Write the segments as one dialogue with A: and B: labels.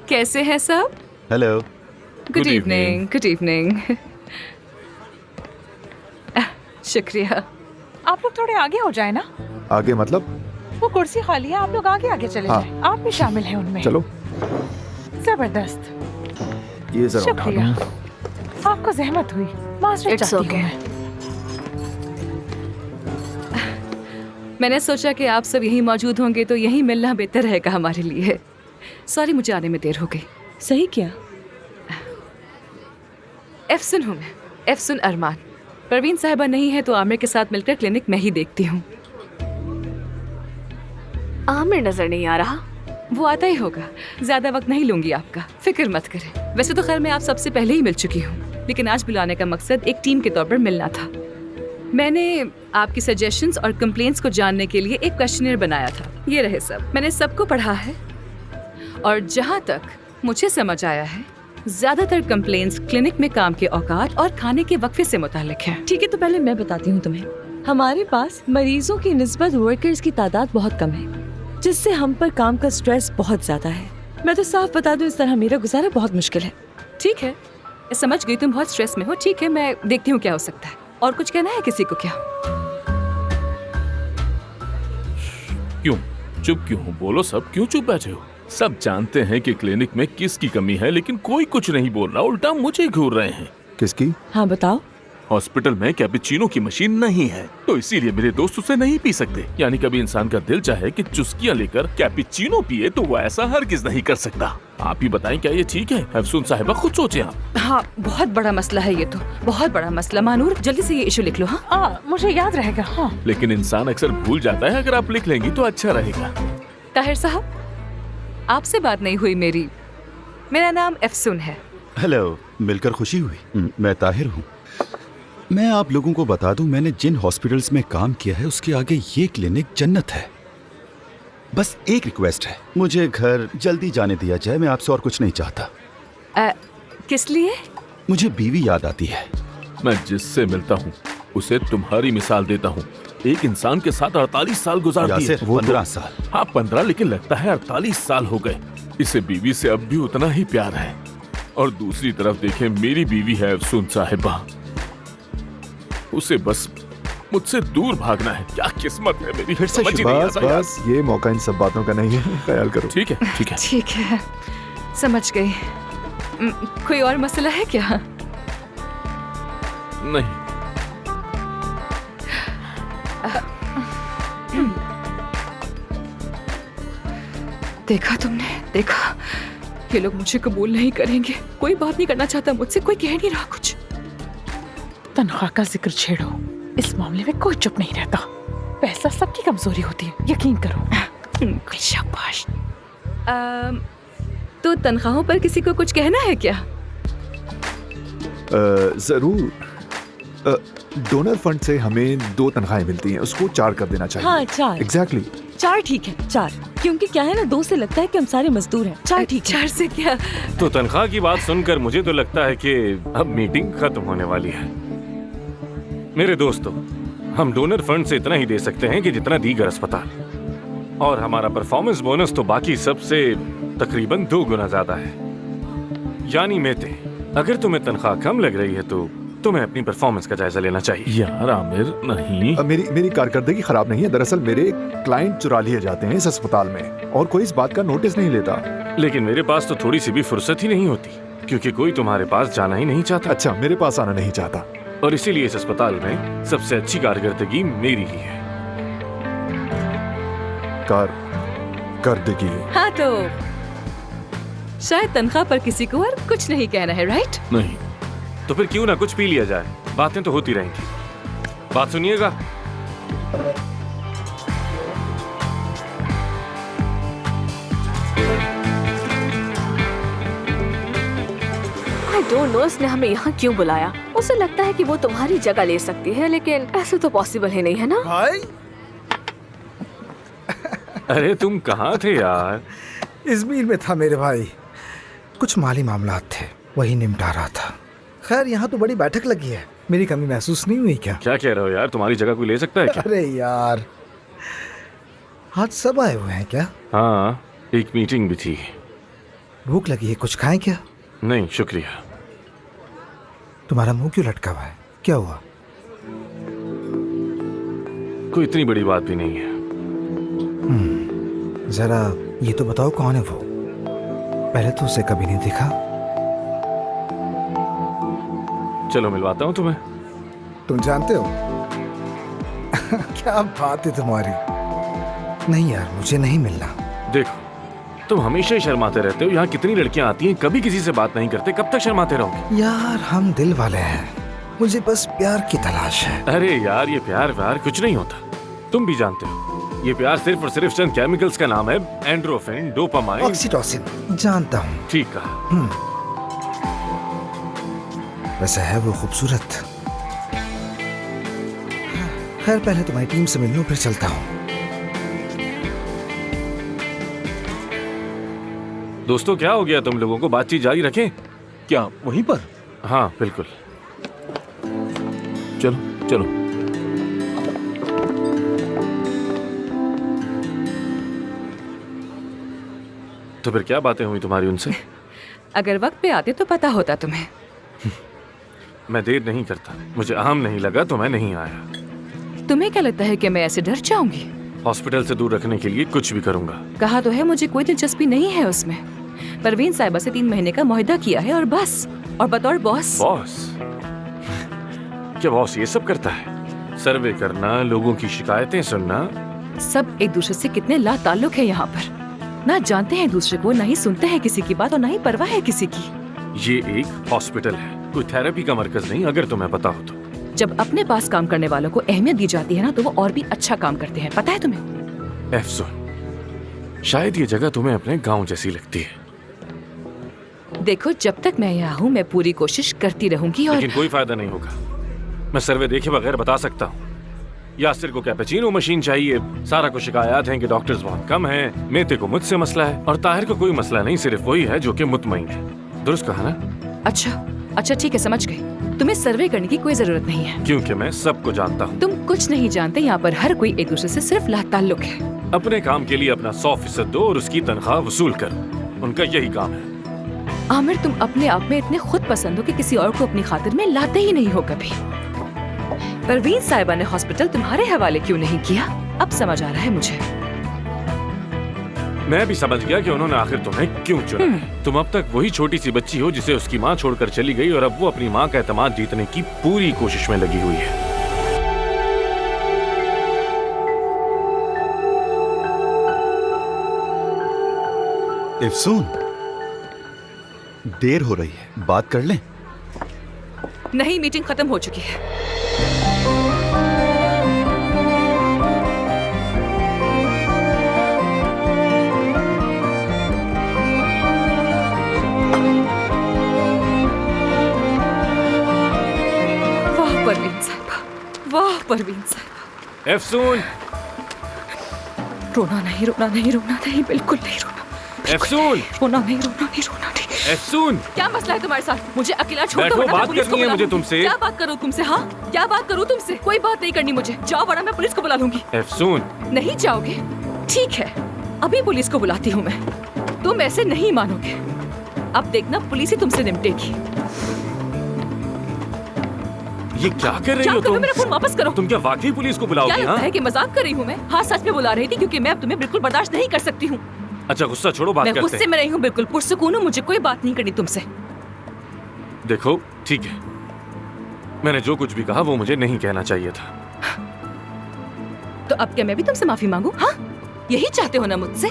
A: कैसे हैं सब?
B: Hello.
A: Good evening. Good evening. शुक्रिया।
C: आप लोग थोड़े आगे हो जाए ना।
B: आगे मतलब?
C: वो कुर्सी खाली है, आप लोग आगे आगे चले जाएं। आप भी शामिल हैं उनमें।
B: चलो।
C: जबरदस्त।
B: ये जरा उठा
C: शुक्रिया।
B: लो।
C: आपको जहमत हुई, माजरत
A: It's
C: चाहती हूँ
A: okay.
C: मैं।
A: मैंने सोचा कि आप सब यहीं मौजूद होंगे तो यहीं मिलना बेहतर रहेगा हमारे लिए। सॉरी, मुझे आने में देर हो गई।
D: सही क्या?
A: एफसुन हूँ मैं, एफसुन अरमान। परवीन साहिबा नहीं है तो आमिर के साथ मिलकर क्लिनिक मैं ही देखती हूँ।
D: आमिर नजर नहीं आ रहा।
A: वो आता ही होगा। ज्यादा वक्त नहीं लूंगी आपका, फिक्र मत करें। वैसे तो खैर मैं आप सबसे पहले ही मिल चुकी हूँ, लेकिन आज बुलाने का मकसद एक टीम के तौर पर मिलना था। मैंने आपकी सजेशंस और कंप्लेंट्स को जानने के लिए एक क्वेश्चनर बनाया था। ये रहे सब। मैंने सबको पढ़ा है और जहाँ तक मुझे समझ आया है, ज्यादातर कंप्लेंट्स क्लिनिक में काम के औकात और खाने के वक्फे से मुताल्लिक है।
D: ठीक है, तो पहले मैं बताती हूँ तुम्हें। हमारे पास मरीजों की निस्बत वर्कर्स की तादाद बहुत कम है, जिससे हम पर काम का स्ट्रेस बहुत ज्यादा है। मैं तो साफ बता दूं, इस तरह मेरा गुजारा बहुत मुश्किल है।
A: ठीक है, मैं समझ गई तुम बहुत स्ट्रेस में हो। ठीक है, मैं देखती हूँ क्या हो सकता है। और कुछ कहना है किसी को क्या?
E: क्यों चुप क्यों हो? बोलो सब, क्यों चुप बैठे हो? सब जानते हैं कि क्लिनिक में किसकी कमी है, लेकिन कोई कुछ नहीं बोल रहा, उल्टा मुझे घूर रहे हैं।
B: किसकी?
D: हाँ बताओ।
E: हॉस्पिटल में कैपेचिनो की मशीन नहीं है, तो इसीलिए मेरे दोस्त उसे नहीं पी सकते। यानी कभी इंसान का दिल चाहे कि चुस्कियां लेकर कैपेचिनो पिए, तो वो ऐसा हरगिज नहीं कर सकता। आप ही बताएं, क्या ये ठीक है? अफसून साहिबा, खुद सोचे आप।
A: हाँ, बहुत बड़ा मसला है ये तो, बहुत बड़ा मसला। मानूर, जल्दी से ये इशू लिख लो। हाँ,
C: मुझे याद रहेगा। हाँ,
E: लेकिन इंसान अक्सर भूल जाता है। अगर आप लिख लेंगी तो अच्छा रहेगा।
A: ताहिर साहब, आपसे बात नहीं हुई मेरी। मेरा नाम अफसून है।
B: हेलो, मिलकर खुशी हुई। मैं ताहिर हूँ। मैं आप लोगों को बता दूं, मैंने जिन हॉस्पिटल्स में काम किया है उसके आगे ये क्लिनिक जन्नत है। बस एक रिक्वेस्ट है, मुझे घर जल्दी जाने दिया जाए। मैं आपसे और कुछ नहीं चाहता।
A: किस लिए?
B: मुझे बीवी याद आती है।
E: मैं जिससे मिलता हूँ उसे तुम्हारी मिसाल देता हूँ। एक इंसान के साथ 48 साल गुजार दिए।
B: यासिर, वो 15 साल।
E: हाँ 15, लेकिन लगता है 48 साल हो गए। इसे बीवी से अब भी उतना ही प्यार है। और दूसरी तरफ देखें, मेरी बीवी है अफसून साहिबा। उसे बस मुझसे दूर भागना है। क्या किस्मत है मेरी।
F: फिर से बस ये मौका इन सब बातों का नहीं है, ख्याल करो।
E: ठीक है, ठीक है,
A: ठीक है, समझ गई। कोई और मसला है क्या?
E: नहीं।
A: देखा तुमने, देखा? ये लोग मुझे कबूल नहीं करेंगे। कोई बात नहीं करना चाहता मुझसे, कोई कह नहीं रहा कुछ।
C: तनख्वाह का जिक्र छेड़ो, इस मामले में कोई चुप नहीं रहता। पैसा सबकी कमजोरी होती है, यकीन करो।
A: शाबाश। तो तनख्वाहों पर किसी को कुछ कहना है क्या?
F: जरूर। डोनर फंड से हमें 2 तनख्वाहें मिलती हैं, उसको 4 कर देना चाहिए।
D: हाँ 4।
F: एग्जैक्टली।
D: 4 ठीक है, 4। क्योंकि क्या है ना, 2 से लगता है कि हम सारे मजदूर हैं। 4 ठीक है।
A: 4 से क्या?
G: तो तनख्वाह की बात सुनकर मुझे तो लगता है कि अब मीटिंग खत्म होने वाली है। मेरे दोस्तों, हम डोनर फंड से इतना ही दे सकते हैं कि जितना दीगर अस्पताल, और हमारा परफॉर्मेंस बोनस तो बाकी सबसे तकरीबन 2 गुना ज्यादा है। यानी मेते, अगर तुम्हें तनख्वाह कम लग रही है तो तुम्हें अपनी परफॉर्मेंस का जायजा लेना चाहिए।
E: यार आमिर, नहीं।
F: मेरी कारकर्दगी खराब नहीं है। दरअसल मेरे क्लाइंट चुरा लिए जाते हैं इस अस्पताल में, और कोई इस बात का नोटिस नहीं लेता।
G: लेकिन मेरे पास तो थोड़ी सी भी फुर्सत ही नहीं होती, क्योंकि कोई तुम्हारे पास जाना ही नहीं चाहता।
F: अच्छा, मेरे पास आना नहीं चाहता।
G: और इसीलिए इस अस्पताल में सबसे अच्छी कारकर्दगी मेरी ही है।
F: कारकर्दगी?
A: हाँ, तो शायद तनख्वाह पर किसी को और कुछ नहीं कहना है, राइट?
G: नहीं तो फिर क्यों ना कुछ पी लिया जाए, बातें तो होती रहेंगी। बात सुनिएगा।
D: आई डोंट नो इसने हमें यहाँ क्यों बुलाया। उसे लगता है कि वो तुम्हारी जगह ले सकती है, लेकिन ऐसे तो पॉसिबल ही नहीं है ना।
H: भाई
G: अरे तुम कहाँ थे यार?
H: इज़मीर में था मेरे भाई, कुछ माली मामलात थे, वही निपटा रहा था। खैर यहाँ तो बड़ी बैठक लगी है, मेरी कमी महसूस नहीं हुई क्या?
G: क्या कह रहे हो यार, तुम्हारी जगह कोई ले सकता है क्या?
H: अरे यार, आज सब आए हुए हैं क्या?
G: हाँ, एक मीटिंग भी थी।
H: भूख लगी है, कुछ खाएं क्या?
G: नहीं शुक्रिया।
H: तुम्हारा मुंह क्यों लटका हुआ है? क्या हुआ?
G: कोई इतनी बड़ी बात भी नहीं है।
H: जरा ये तो बताओ कौन है वो? पहले तो उसे कभी नहीं देखा।
G: चलो मिलवाता हूँ तुम्हें।
H: तुम जानते हो? क्या बात है तुम्हारी। नहीं यार, मुझे नहीं मिलना।
G: देखो, तुम हमेशा ही शर्माते रहते हो। यहाँ कितनी लड़कियाँ आती हैं, कभी किसी से बात नहीं करते। कब तक शर्माते रहोगे?
H: यार हम दिल वाले हैं, मुझे बस प्यार की तलाश है।
G: अरे यार, ये प्यार व्यार कुछ नहीं होता। तुम भी जानते हो, ये प्यार सिर्फ और सिर्फ चंद केमिकल्स का नाम है। Endorphin, dopamine,
H: oxytocin. जानता हूँ।
G: ठीक कहा।
H: वैसे है वो खूबसूरत। खैर पहले तुम्हारी टीम से मिल लूं, फिर चलता हूँ।
G: दोस्तों, क्या हो गया तुम लोगों को? बातचीत जारी रखें।
F: क्या वहीं पर?
G: हाँ बिल्कुल। चलो चलो। तो फिर क्या बातें हुई तुम्हारी उनसे?
A: अगर वक्त पे आते तो पता होता तुम्हें।
G: मैं देर नहीं करता। मुझे अहम नहीं लगा तो मैं नहीं आया।
A: तुम्हें क्या लगता है कि मैं ऐसे डर जाऊंगी?
G: हॉस्पिटल से दूर रखने के लिए कुछ भी करूंगा।
A: कहा तो है मुझे कोई दिलचस्पी नहीं है उसमें। परवीन साहिबा से 3 महीने का मुआहदा किया है और बस। और बतौर बॉस।
G: बॉस? क्या बॉस ये सब करता है? सर्वे करना, लोगों की शिकायतें सुनना।
A: सब एक दूसरे से कितने लाताल्लुक है यहाँ पर। ना जानते हैं दूसरे को, ना ही सुनते हैं किसी की बात और ना ही परवाह है किसी की।
G: ये एक हॉस्पिटल है, कोई थेरेपी का मरकज नहीं, अगर तुम्हें पता हो तो।
A: जब अपने पास काम करने वालों को अहमियत दी जाती है ना, तो वो और भी अच्छा काम करते हैं। पता है तुम्हें?
G: अफसोस, शायद ये जगह तुम्हें अपने गांव जैसी लगती है।
A: देखो, जब तक मैं यहाँ हूँ मैं पूरी कोशिश करती रहूंगी। और
G: लेकिन कोई फायदा नहीं होगा। मैं सर्वे देखे बगैर बता सकता हूँ। यासिर को कैपेचिनो मशीन चाहिए, सारा को शिकायत है कि डॉक्टर्स बहुत कम हैं, मेते को मुझसे मसला है, और ताहिर को कोई मसला नहीं, सिर्फ वही है जो कि मुतमईन है। दुरुस्त कहा ना?
A: अच्छा ठीक है, समझ गई। तुम्हें सर्वे करने की कोई जरूरत नहीं है,
G: क्योंकि मैं सबको जानता हूँ।
A: तुम कुछ नहीं जानते। यहाँ पर हर कोई एक दूसरे से सिर्फ लाताल्लुक है।
G: अपने काम के लिए अपना 100% दो और उसकी तनख्वाह वसूल करो। उनका यही काम है।
A: आमिर, तुम अपने आप में इतने खुद पसंद हो कि किसी और को अपनी खातिर में लाते ही नहीं हो कभी। परवीन साहिबा ने हॉस्पिटल तुम्हारे हवाले क्यों नहीं किया? अब समझ आ रहा है मुझे।
G: मैं भी समझ गया कि उन्होंने आखिर तुम्हें क्यों चुना है। तुम अब तक वही छोटी सी बच्ची हो जिसे उसकी माँ छोड़कर चली गई, और अब वो अपनी माँ का एतमाद जीतने की पूरी कोशिश में लगी हुई है।
B: इफ्सून, देर हो रही है, बात कर लें?
A: नहीं, मीटिंग खत्म हो चुकी है। वाह परवीन साहिबा, वाह परवीन साहिबा।
G: अफसून,
A: रोना नहीं, रोना नहीं, रोना नहीं, बिल्कुल नहीं रोना।
G: अफसून,
A: रोना नहीं, रोना नहीं, रोना नहीं।
G: अफसून,
A: क्या मसला है तुम्हारे साथ? मुझे अकेला छोड़ दो
G: बैठो,
A: वरना मैं
G: बात
A: पुलिस को
G: करनी है
A: बुला
G: मुझे
A: लूंगी।
G: तुमसे।
A: क्या बात करूं तुमसे? हाँ, क्या बात करूं तुमसे? कोई बात नहीं करनी मुझे। जाओ वरना मैं पुलिस को बुला लूंगी।
G: अफसून,
A: नहीं जाओगे? ठीक है, अभी पुलिस को बुलाती हूँ मैं। तुम ऐसे नहीं मानोगे। अब देखना, पुलिस ही तुमसे निपटेगी।
G: ये क्या कर रही
A: क्या
G: हो
A: करूं?
G: तुम?
A: मेरा फोन वापस करो।
G: तुम क्या वाकई पुलिस को
A: क्या
G: बुलाओगी?
A: लगता
G: हाँ?
A: है कि मजाक कर रही हूँ मैं? हाँ, सच में बुला रही थी, क्योंकि मैं अब तुम्हें बिल्कुल बर्दाश्त नहीं कर सकती हूँ।
G: अच्छा, गुस्सा छोड़ो, बात
A: मैं
G: करते
A: गुस्से
G: हैं।
A: में रही हूँ, बिल्कुल पुरसुकून हूँ। मुझे कोई बात नहीं करनी तुमसे।
G: देखो, ठीक है, मैंने जो कुछ भी कहा वो मुझे नहीं कहना चाहिए था।
A: तो अब क्या मैं भी तुमसे माफी मांगू? हाँ, यही चाहते हो ना मुझसे?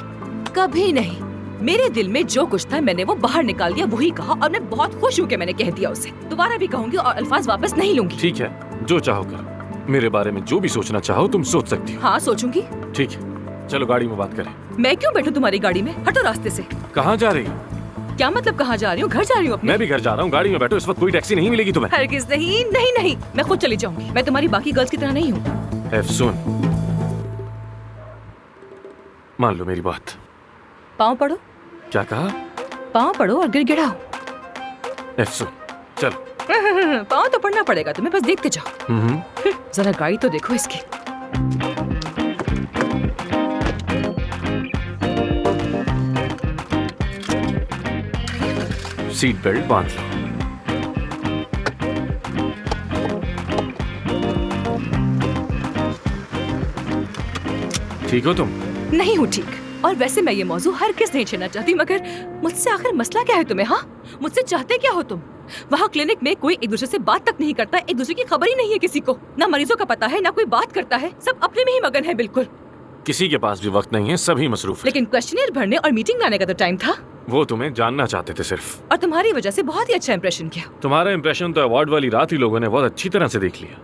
A: कभी नहीं। मेरे दिल में जो कुछ था मैंने वो बाहर निकाल दिया, वही कहा, और मैं बहुत खुश हूँ कि मैंने कह दिया उसे। दोबारा भी कहूंगी और अल्फाज वापस नहीं लूंगी।
G: ठीक है, जो चाहो करो। मेरे बारे में जो भी सोचना चाहो तुम सोच सकती हो।
A: हाँ, सोचूंगी।
G: ठीक है, चलो गाड़ी में बात करें।
A: मैं क्यों बैठूं तुम्हारी गाड़ी में? हटो रास्ते से।
G: कहाँ जा रही हो?
A: क्या मतलब कहाँ जा रही हूँ? घर जा रही हूँ अपने।
G: मैं भी घर जा रहा हूँ, गाड़ी में बैठो। इस वक्त कोई टैक्सी नहीं मिलेगी तुम्हें।
A: हरगिज़ नहीं, नहीं नहीं, मैं खुद चली जाऊंगी। मैं तुम्हारी बाकी गर्ल्स की तरह नहीं हूँ।
G: अफसून, मान लो मेरी बात।
A: पाँव पड़ो।
G: क्या कहा?
A: पाँव पड़ो और गिड़गिड़ाओ।
G: अफसून, चलो।
A: पाँव तो पड़ना पड़ेगा तुम्हें, बस देखते जाओ। जरा गाड़ी तो देखो इसकी।
G: सीट बेल्ट बांध लो। ठीक हो तुम?
A: नहीं हूँ ठीक। और वैसे मैं ये मौजू हर किस नहीं छेड़ना चाहती, मगर मुझसे आखिर मसला क्या है तुम्हें? हाँ, मुझसे चाहते क्या हो तुम? वहाँ क्लिनिक में कोई एक दूसरे से बात तक नहीं करता, एक दूसरे की खबर ही नहीं है किसी को, ना मरीजों का पता है, ना कोई बात करता है, सब अपने में ही मगन है बिल्कुल।
G: किसी के पास भी वक्त नहीं है, सभी मसरूफ हैं।
A: लेकिन क्वेश्चनियर भरने और मीटिंग लाने का तो टाइम था।
G: वो तुम्हें जानना चाहते थे सिर्फ।
A: और तुम्हारी वजह से बहुत ही अच्छा इंप्रेशन किया।
G: तुम्हारा इंप्रेशन तो अवार्ड वाली रात ही लोगों ने बहुत अच्छी तरह से देख लिया।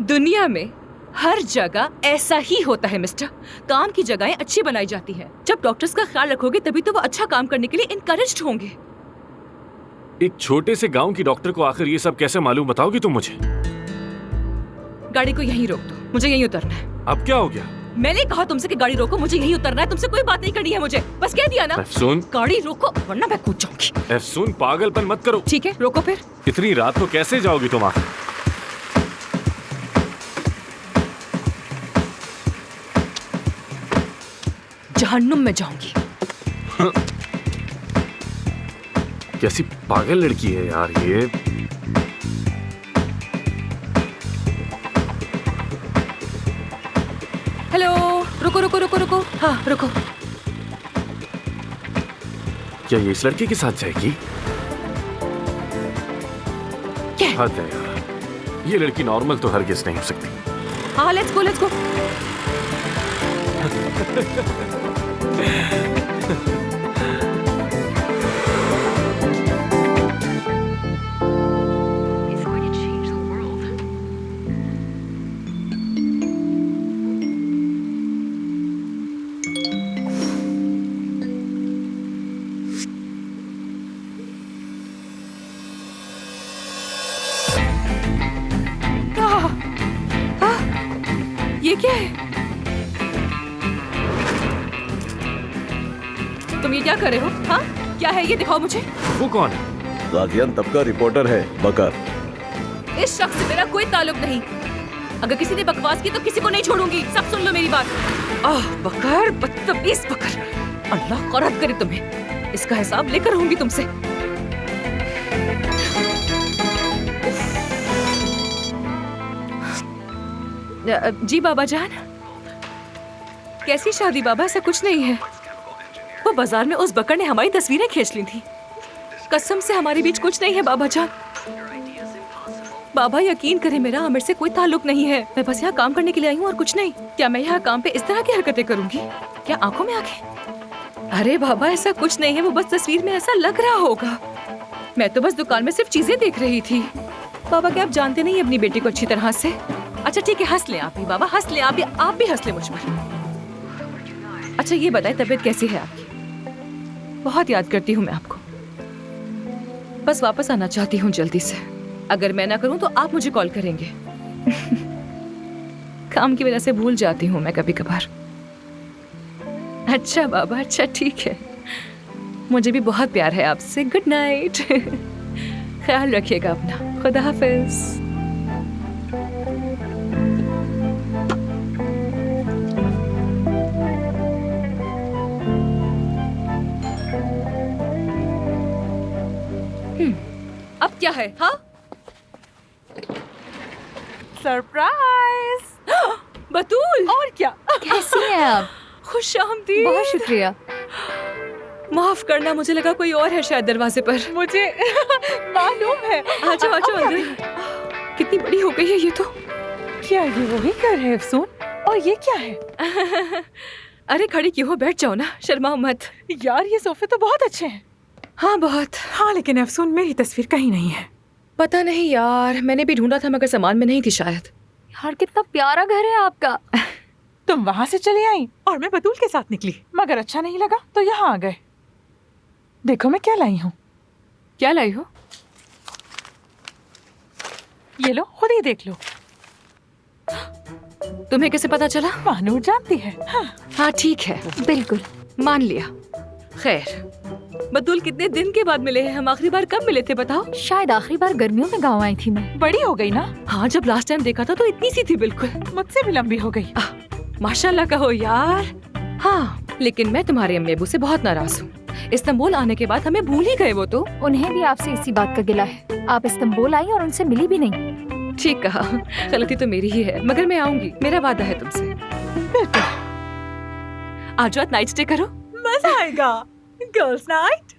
A: दुनिया में हर जगह ऐसा ही होता है मिस्टर। काम की जगहें अच्छी बनाई जाती हैं। जब डॉक्टर्स का ख्याल रखोगे तभी तो वो अच्छा काम करने के लिए इनकरेज्ड होंगे।
G: एक छोटे से गांव की डॉक्टर को आखिर ये सब कैसे मालूम, बताओगी तुम मुझे?
A: गाड़ी को यहीं रोक दो, मुझे यहीं उतरना है।
G: अब क्या हो गया?
A: मैंने कहा तुमसे कि गाड़ी रोको, मुझे यहीं उतरना है। तुमसे कोई बात नहीं करनी है मुझे, बस कह दिया ना।
G: अफसून,
A: गाड़ी रोको वरना मैं कूद जाऊंगी।
G: अफसून, पागलपन मत करो।
A: ठीक है, रोको फिर।
G: इतनी रात को कैसे जाओगी तुम आखिर?
A: जहन्नुम में जाऊंगी।
G: कैसी पागल लड़की है यार ये।
A: हेलो, रुको रुको रुको रुको। हाँ रुको।
G: क्या ये इस लड़के के साथ जाएगी?
A: क्या?
G: हद है यार, ये लड़की नॉर्मल तो हरगिज नहीं हो सकती।
A: हाँ लेट्स गो लेट्स गो। ये क्या है? तुम ये क्या कर रहे हो? हाँ क्या है ये, दिखाओ मुझे।
G: वो कौन है?
I: गाजियान तबका रिपोर्टर है बकर।
A: इस शख्स से मेरा कोई ताल्लुक नहीं। अगर किसी ने बकवास की तो किसी को नहीं छोड़ूंगी। सब सुन लो मेरी बात। बकर, बदतमीज बकर। अल्लाह क़रत करे तुम्हें। इसका हिसाब लेकर रहूंगी तुमसे। जी बाबा जान। कैसी शादी बाबा? ऐसा कुछ नहीं है। वो बाजार में उस बकर ने हमारी तस्वीरें खींच ली थी। कसम से हमारे बीच कुछ नहीं है बाबा जान। बाबा यकीन करें, मेरा आमिर से कोई ताल्लुक नहीं है। मैं बस यहाँ काम करने के लिए आई हूँ और कुछ नहीं। क्या मैं यहाँ काम पे इस तरह की हरकतें करूंगी? क्या आंखों में आंखें? अरे बाबा ऐसा कुछ नहीं है, वो बस तस्वीर में ऐसा लग रहा होगा। मैं तो बस दुकान में सिर्फ चीजें देख रही थी। बाबा क्या आप जानते नहीं अपनी बेटी को अच्छी तरह से? अच्छा ठीक है, हंस ले आप भी बाबा, हंस ले आप भी हंस ले मुझ पर। अच्छा ये बताए तबीयत कैसी है आपकी? बहुत याद करती हूँ मैं आपको। बस वापस आना चाहती हूँ जल्दी से। अगर मैं ना करूँ तो आप मुझे कॉल करेंगे। काम की वजह से भूल जाती हूँ मैं कभी कभार। अच्छा बाबा, अच्छा ठीक है। मुझे भी बहुत प्यार है आपसे। Good night. ख्याल रखिएगा अपना। खुदा हाफिज। अब क्या है? हाँ
C: सरप्राइज।
A: बतूल,
C: और क्या?
J: कैसी हैं आप?
A: खुशामदीद।
J: बहुत शुक्रिया।
A: माफ करना, मुझे लगा कोई और है शायद दरवाजे पर।
C: मुझे मालूम है।
A: आ जाओ अंदर। कितनी बड़ी हो गई है ये तो।
C: क्या ये वही घर है अफसून? और ये क्या है?
A: अरे खड़ी क्यों हो, बैठ जाओ ना, शर्माओ मत।
C: यार ये सोफे तो बहुत अच्छे हैं।
A: हाँ बहुत।
C: हाँ लेकिन अफसून मेरी तस्वीर कहीं नहीं है।
A: पता नहीं यार, मैंने भी ढूंढा था मगर सामान में नहीं थी शायद।
J: यार कितना प्यारा घर है आपका।
C: तुम वहाँ से चली आई और मैं बतूल के साथ निकली, मगर अच्छा नहीं लगा तो यहाँ आ गए। देखो मैं क्या लाई हूँ।
A: क्या लाई हो?
C: ये लो, खुद ही देख लो।
A: तुम्हें कैसे पता चला?
C: महानूर जानती है।
A: हाँ ठीक है,
J: बिल्कुल
A: मान लिया। खैर बतूल, कितने दिन के बाद मिले हैं हम? आखिरी बार कब मिले थे बताओ?
J: शायद आखिरी बार गर्मियों में गाँव आई थी मैं।
C: बड़ी हो गई ना?
A: हाँ जब लास्ट टाइम देखा था तो इतनी सी थी बिल्कुल।
C: मुझसे भी लंबी हो गई।
A: माशाल्लाह कहो यार। हाँ लेकिन मैं तुम्हारे अम्मी अबू से बहुत नाराज हूँ। इस्तांबुल आने के बाद हमें भूल ही गए वो तो।
J: उन्हें भी आपसे इसी बात का गिला है। आप इस्तांबुल आई और उनसे मिली भी नहीं।
A: ठीक कहा, गलती तो मेरी ही है, मगर मैं आऊंगी, मेरा वादा है तुमसे।
C: बिल्कुल।
A: आज रात नाइट स्टे करो।
C: मजा आएगा। Girls night.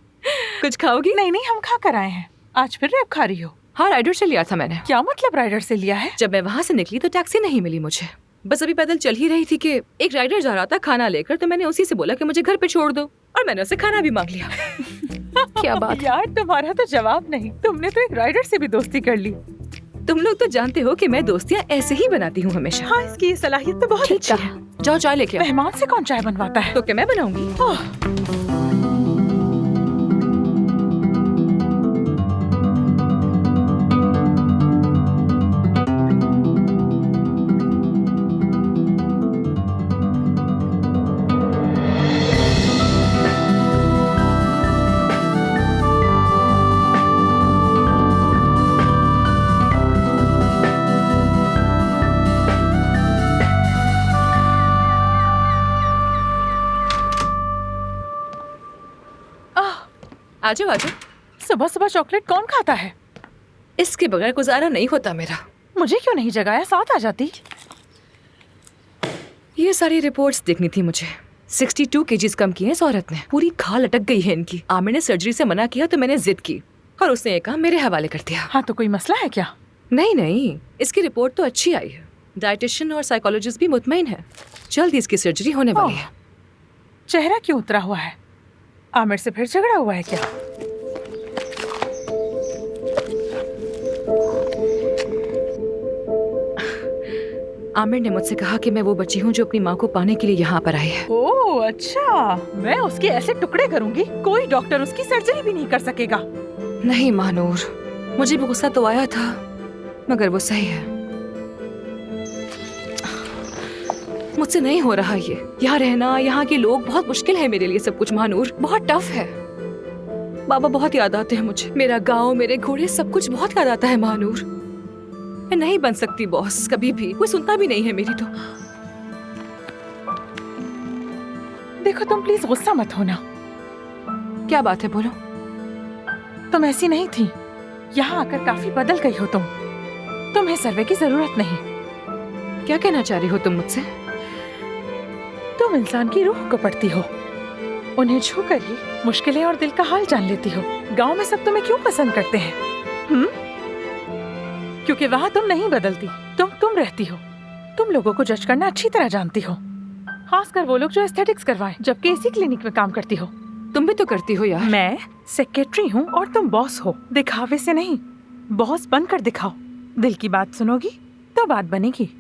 A: कुछ खाओगी?
C: नहीं नहीं, हम खा कर आए हैं। आज फिर रैप खा रही हो?
A: हाँ, राइडर से लिया था मैंने।
C: क्या मतलब राइडर से लिया है?
A: जब मैं वहाँ से निकली तो टैक्सी नहीं मिली मुझे। बस अभी पैदल चल ही रही थी कि एक राइडर जा रहा था खाना लेकर, तो मैंने उसी से बोला कि मुझे घर पे छोड़ दो, और मैंने उसे खाना भी मांग लिया।
J: क्या बात।
C: यार तुम्हारा तो जवाब नहीं, तुमने तो एक राइडर से भी दोस्ती कर ली।
A: तुम लोग तो जानते हो कि मैं दोस्तियाँ ऐसे ही बनाती हूँ हमेशा।
C: हाँ, इसकी ये सलाहियत तो बहुत अच्छी है।
A: जाओ चाय लेके आओ।
C: मेहमान से कौन चाय बनवाता है?
A: तो क्या मैं बनाऊंगी? आजो आजो।
C: सुबह सुबह चॉकलेट कौन खाता है?
A: इसके बगैर गुजारा नहीं होता मेरा।
C: मुझे क्यों नहीं जगाया? साथ आ जाती।
A: ये सारी रिपोर्ट्स देखनी थी मुझे। 62 केजीज कम किए इस औरत ने। पूरी खाल अटक गई है इनकी। आमिर ने सर्जरी से मना किया तो मैंने जिद की और उसने ये काम मेरे हवाले कर दिया।
C: हाँ, तो कोई मसला है क्या?
A: नहीं नहीं, इसकी रिपोर्ट तो अच्छी आई है। डाइटिशियन और साइकोलॉजिस्ट भी मुतमईन है। जल्द इसकी सर्जरी होने वाली है।
C: चेहरा क्यों उतरा हुआ है? आमिर से फिर झगड़ा हुआ है क्या?
A: आमिर ने मुझसे कहा कि मैं वो बच्ची हूँ जो अपनी माँ को पाने के लिए यहाँ पर आई है।
C: ओह अच्छा, मैं उसके ऐसे टुकड़े करूंगी, कोई डॉक्टर उसकी सर्जरी भी नहीं कर सकेगा।
A: नहीं मानूर, मुझे भी गुस्सा तो आया था, मगर वो सही है। मुझसे नहीं हो रहा ये। यहाँ रहना, यहाँ के लोग, बहुत मुश्किल है मेरे लिए सब कुछ मानूर, बहुत टफ है। बाबा बहुत याद आते हैं मुझे, मेरा गांव, मेरे घोड़े, सब कुछ बहुत याद आता है मानूर। मैं नहीं बन सकती बॉस कभी भी, कोई सुनता भी नहीं है मेरी तो।
C: देखो तुम प्लीज गुस्सा मत होना।
A: क्या बात है, बोलो।
C: तुम ऐसी नहीं थी, यहाँ आकर काफी बदल गई हो तुम। तुम्हें सर्वे की जरूरत नहीं।
A: क्या कहना चाह रही हो तुम मुझसे?
C: तुम इंसान की रूह को पढ़ती हो, उन्हें छू कर ही मुश्किलें और दिल का हाल जान लेती हो। गांव में सब तुम्हें क्यों पसंद करते हैं? क्योंकि वहाँ तुम नहीं बदलती, तुम रहती हो। तुम लोगों को जज करना अच्छी तरह जानती हो, खासकर वो लोग जो एस्थेटिक्स करवाएं, जबकि इसी क्लिनिक में काम करती हो।
A: तुम भी तो करती हो यार।
C: मैं सेक्रेटरी हूँ और तुम बॉस हो। दिखावे से नहीं, बॉस बनकर दिखाओ। दिल की बात सुनोगी तो बात बनेगी।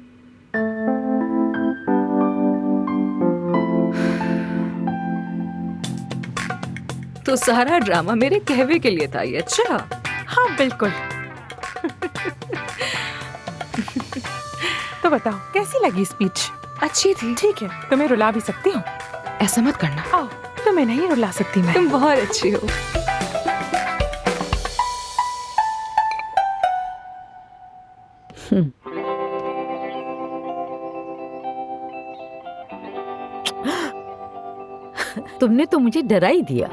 A: तो सारा ड्रामा मेरे कहवे के लिए था ये? अच्छा
C: हाँ बिल्कुल। तो बताओ कैसी लगी स्पीच?
A: अच्छी थी।
C: ठीक है, तुम्हें रुला भी सकती हूँ।
A: ऐसा मत करना।
C: आओ, तुम्हें नहीं रुला सकती मैं।
A: तुम बहुत अच्छी हो।
K: तुमने तो मुझे डरा ही दिया।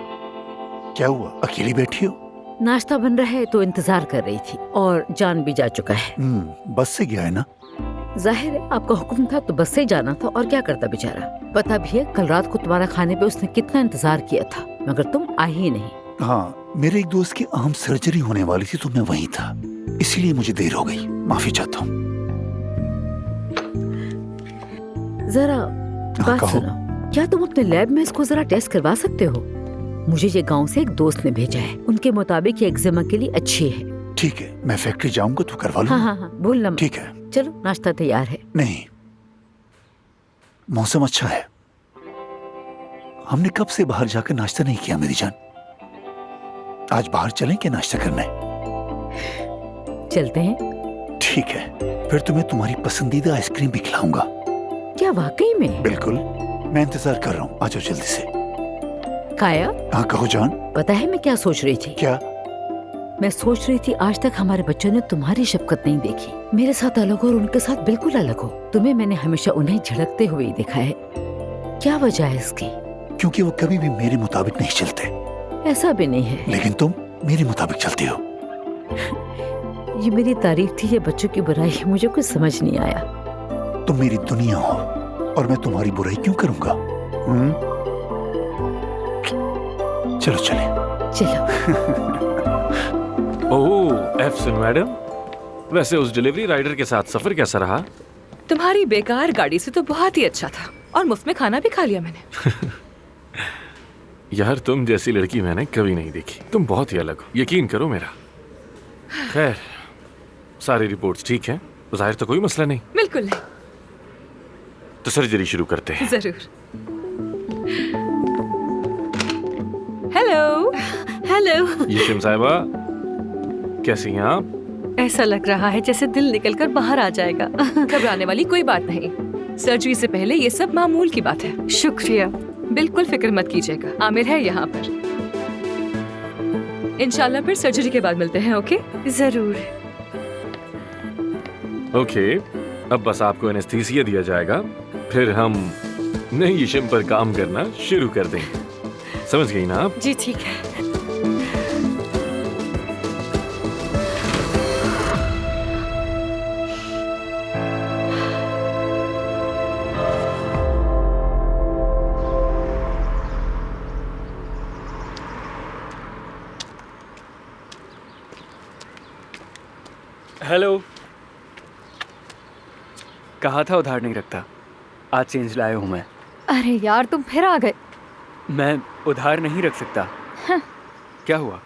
L: क्या हुआ, अकेली बैठी हो?
K: नाश्ता बन रहा है तो इंतजार कर रही थी, और जान भी जा चुका है।
L: बस से गया है ना?
K: जाहिर है आपका हुक्म था तो बस से जाना था, और क्या करता बेचारा। पता भी है कल रात को तुम्हारा खाने पे उसने कितना इंतजार किया था, मगर तुम आई ही नहीं।
L: हाँ, मेरे एक दोस्त की अहम सर्जरी होने वाली थी तो मैं वहीं था, इसलिए मुझे देर हो गई, माफी चाहता हूँ।
K: जरा बात सुनो, क्या तुम अपने लैब में इसको जरा टेस्ट करवा सकते हो? मुझे ये गांव से एक दोस्त ने भेजा है, उनके मुताबिक ये एक्जिमा के लिए अच्छी है।
L: ठीक है, मैं फैक्ट्री जाऊंगा तो करवा लूंगा।
K: हाँ, भूलना मत।
L: ठीक है।
K: चलो, नाश्ता तैयार है।
L: नहीं, मौसम अच्छा है, हमने कब से बाहर जाकर नाश्ता नहीं किया मेरी जान। आज बाहर चलें क्या नाश्ता करना है?
K: चलते हैं।
L: ठीक है, फिर तुम्हें तुम्हारी पसंदीदा आइसक्रीम भी खिलाऊंगा।
K: क्या वाकई में?
L: बिल्कुल, मैं इंतजार कर रहा हूँ, आ जाओ जल्दी से।
K: काया?
L: हाँ कहो जान।
K: पता है मैं क्या सोच रही थी?
L: क्या?
K: मैं सोच रही थी आज तक हमारे बच्चों ने तुम्हारी शफकत नहीं देखी। मेरे साथ अलग हो और उनके साथ बिल्कुल अलग हो। तुम्हें मैंने हमेशा उन्हें झड़कते हुए ही देखा है। क्या वजह है इसकी?
L: क्योंकि वो कभी भी मेरे मुताबिक नहीं चलते।
K: ऐसा भी नहीं है।
L: लेकिन तुम मेरे मुताबिक चलती हो।
K: ये मेरी तारीफ थी या बच्चों की बुराई, मुझे कुछ समझ नहीं आया।
L: तुम मेरी दुनिया हो और मैं तुम्हारी बुराई क्यों करूंगा? चलो चले।
K: चलो।
G: ओह एफसन मैडम, वैसे उस डिलीवरी राइडर के साथ सफर कैसा रहा?
A: तुम्हारी बेकार गाड़ी से तो बहुत ही अच्छा था, और मुफ्त में खाना भी खा लिया मैंने।
G: यार तुम जैसी लड़की मैंने कभी नहीं देखी। तुम बहुत ही अलग हो, यकीन करो मेरा। खैर, सारी रिपोर्ट्स ठीक हैं, जाहिर तो कोई मसला नहीं।
A: बिल्कुल नहीं।
G: तो सर्जरी शुरू करते हैं।
A: जरूर। हेलो।
J: हेलो।
G: यशिम साहिबा, कैसी हैं आप?
J: ऐसा लग रहा है जैसे दिल निकलकर बाहर आ जाएगा।
A: घबराने वाली कोई बात नहीं, सर्जरी से पहले ये सब मामूल की बात है।
J: शुक्रिया।
A: बिल्कुल फिक्र मत कीजिएगा, आमिर है यहाँ पर। इंशाल्लाह फिर सर्जरी के बाद मिलते हैं। ओके?
J: जरूर।
G: ओके, अब बस आपको एनेस्थीसिया दिया जाएगा, फिर हम नई यशिम पर काम करना शुरू कर देंगे। समझ गई ना आप?
J: जी ठीक है।
M: हेलो। कहा था उधार नहीं रखता, आज चेंज लाया हूँ मैं।
J: अरे यार तुम फिर आ गए।
M: मैं उधार नहीं रख सकता।
J: हाँ।
M: क्या हुआ?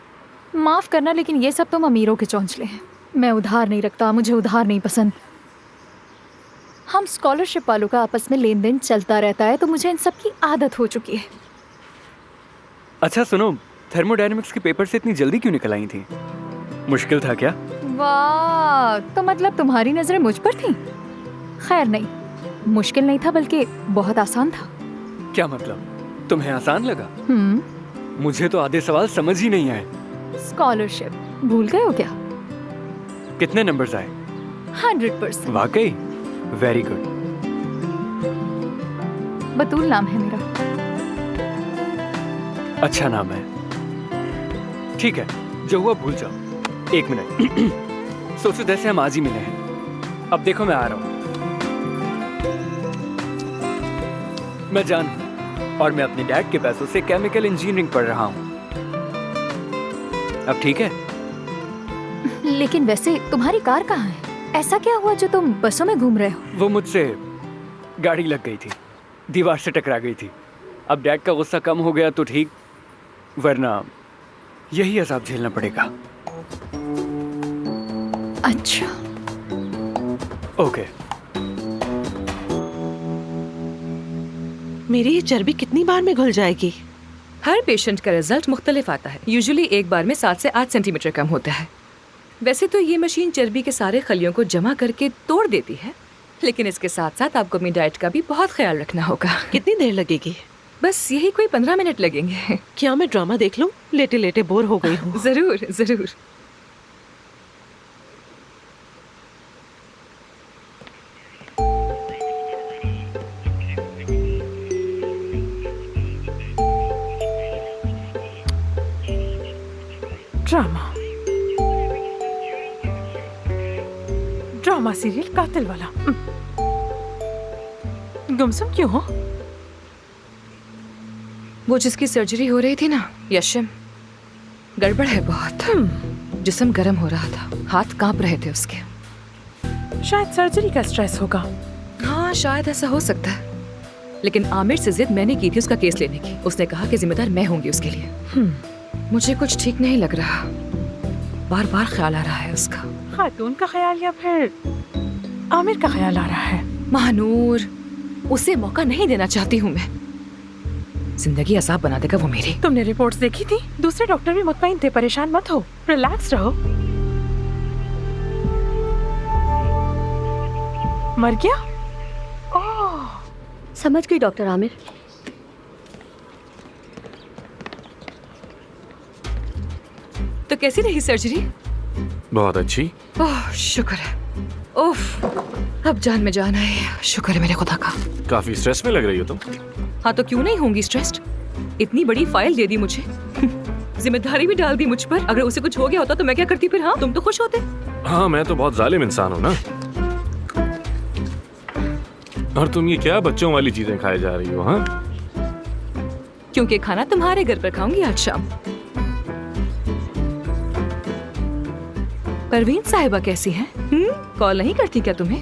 J: माफ करना, लेकिन ये सब तुम अमीरों के चौंचले हैं। मैं उधार नहीं रखता, मुझे उधार नहीं पसंद। हम स्कॉलरशिप वालों का आपस में लेन देन चलता रहता है, तो मुझे इन सब की आदत हो चुकी है।
M: अच्छा सुनो, थर्मोडायनेमिक्स के पेपर से इतनी जल्दी क्यों निकल आई थी? मुश्किल था क्या?
J: वाह, तो मतलब तुम्हारी नजरें मुझ पर थी? खैर नहीं, मुश्किल नहीं था बल्कि बहुत आसान था।
M: क्या मतलब? तुम्हें आसान लगा? मुझे तो आधे सवाल समझ ही नहीं आए।
J: स्कॉलरशिप भूल गए हो क्या?
M: कितने नंबर्स आए?
J: 100%।
M: वाकई? Very good.
J: बतूल नाम है मेरा।
M: अच्छा नाम है। ठीक है, जो हुआ भूल जाओ। एक मिनट। सोचो जैसे हम आज ही मिले हैं। अब देखो मैं आ रहा हूं। मैं जान हूं और मैं अपने डैड के पैसों से केमिकल इंजीनियरिंग पढ़ रहा हूं। अब ठीक है?
J: लेकिन वैसे तुम्हारी कार कहाँ है? ऐसा क्या हुआ जो तुम बसों में घूम रहे हो?
M: वो मुझसे गाड़ी लग गई थी, दीवार से टकरा गई थी। अब डैड का गुस्सा कम हो गया तो ठीक, वरना यही अज़ाब झेलना पड़ेगा।
J: अच्छा।
M: ओके।
N: मेरी ये चर्बी कितनी बार में घुल जाएगी?
A: हर पेशेंट का रिजल्ट मुख्तलिफ आता है। यूजुअली एक बार में 7 से 8 सेंटीमीटर कम होता है। वैसे तो ये मशीन चर्बी के सारे खलियों को जमा करके तोड़ देती है, लेकिन इसके साथ साथ आपको अपनी डाइट का भी बहुत ख्याल रखना होगा।
N: कितनी देर लगेगी?
A: बस यही कोई 15 मिनट लगेंगे।
N: क्या मैं ड्रामा देख लूं? लेटे लेटे बोर हो गई हूँ।
A: जरूर जरूर।
C: ड्रामा सीरियल कातिल वाला। गुमसुम क्यों हो?
A: वो जिसकी सर्जरी हो रही थी ना, यशिम, गड़बड़ है बहुत। जिस्म गर्म हो रहा था, हाथ कांप रहे थे उसके।
C: शायद सर्जरी का स्ट्रेस होगा।
A: हाँ शायद ऐसा हो सकता है, लेकिन आमिर से जिद मैंने की थी उसका केस लेने की। उसने कहा कि जिम्मेदार मैं होंगी उसके लिए। मुझे कुछ ठीक नहीं लग रहा, बार बार ख्याल आ रहा है उसका।
C: खातून का ख्याल या फिर आमिर का ख्याल आ रहा है?
A: महानूर, उसे मौका नहीं देना चाहती हूँ मैं। जिंदगी असाब बना देगा वो मेरी।
C: तुमने रिपोर्ट्स देखी थी? दूसरे डॉक्टर भी मुतमईन थे। परेशान मत हो, रिलैक्स रहो। मर गया? ओह,
O: समझ गई डॉक्टर आमिर।
A: तो कैसी रही सर्जरी?
G: बहुत अच्छी।
A: ओह शुक्र है। ओफ, अब जान में जान है। शुक्र है मेरे खुदा का।
G: काफी स्ट्रेस में लग रही हो तुम।
A: हाँ तो क्यों नहीं होंगी स्ट्रेस्ड? इतनी बड़ी फाइल दे दी मुझे। जिम्मेदारी भी डाल दी मुझ पर। अगर उसे कुछ हो गया होता तो मैं क्या करती फिर? हाँ, तुम तो खुश होते।
G: हाँ, मैं तो बहुत जालिम इंसान हूँ ना। और तुम ये क्या बच्चों वाली चीजें खाए जा रही हो? हाँ,
A: क्योंकि खाना तुम्हारे घर पर खाऊंगी आज शाम। परवीन साहिबा कैसी हैं? कॉल नहीं करती क्या तुम्हें?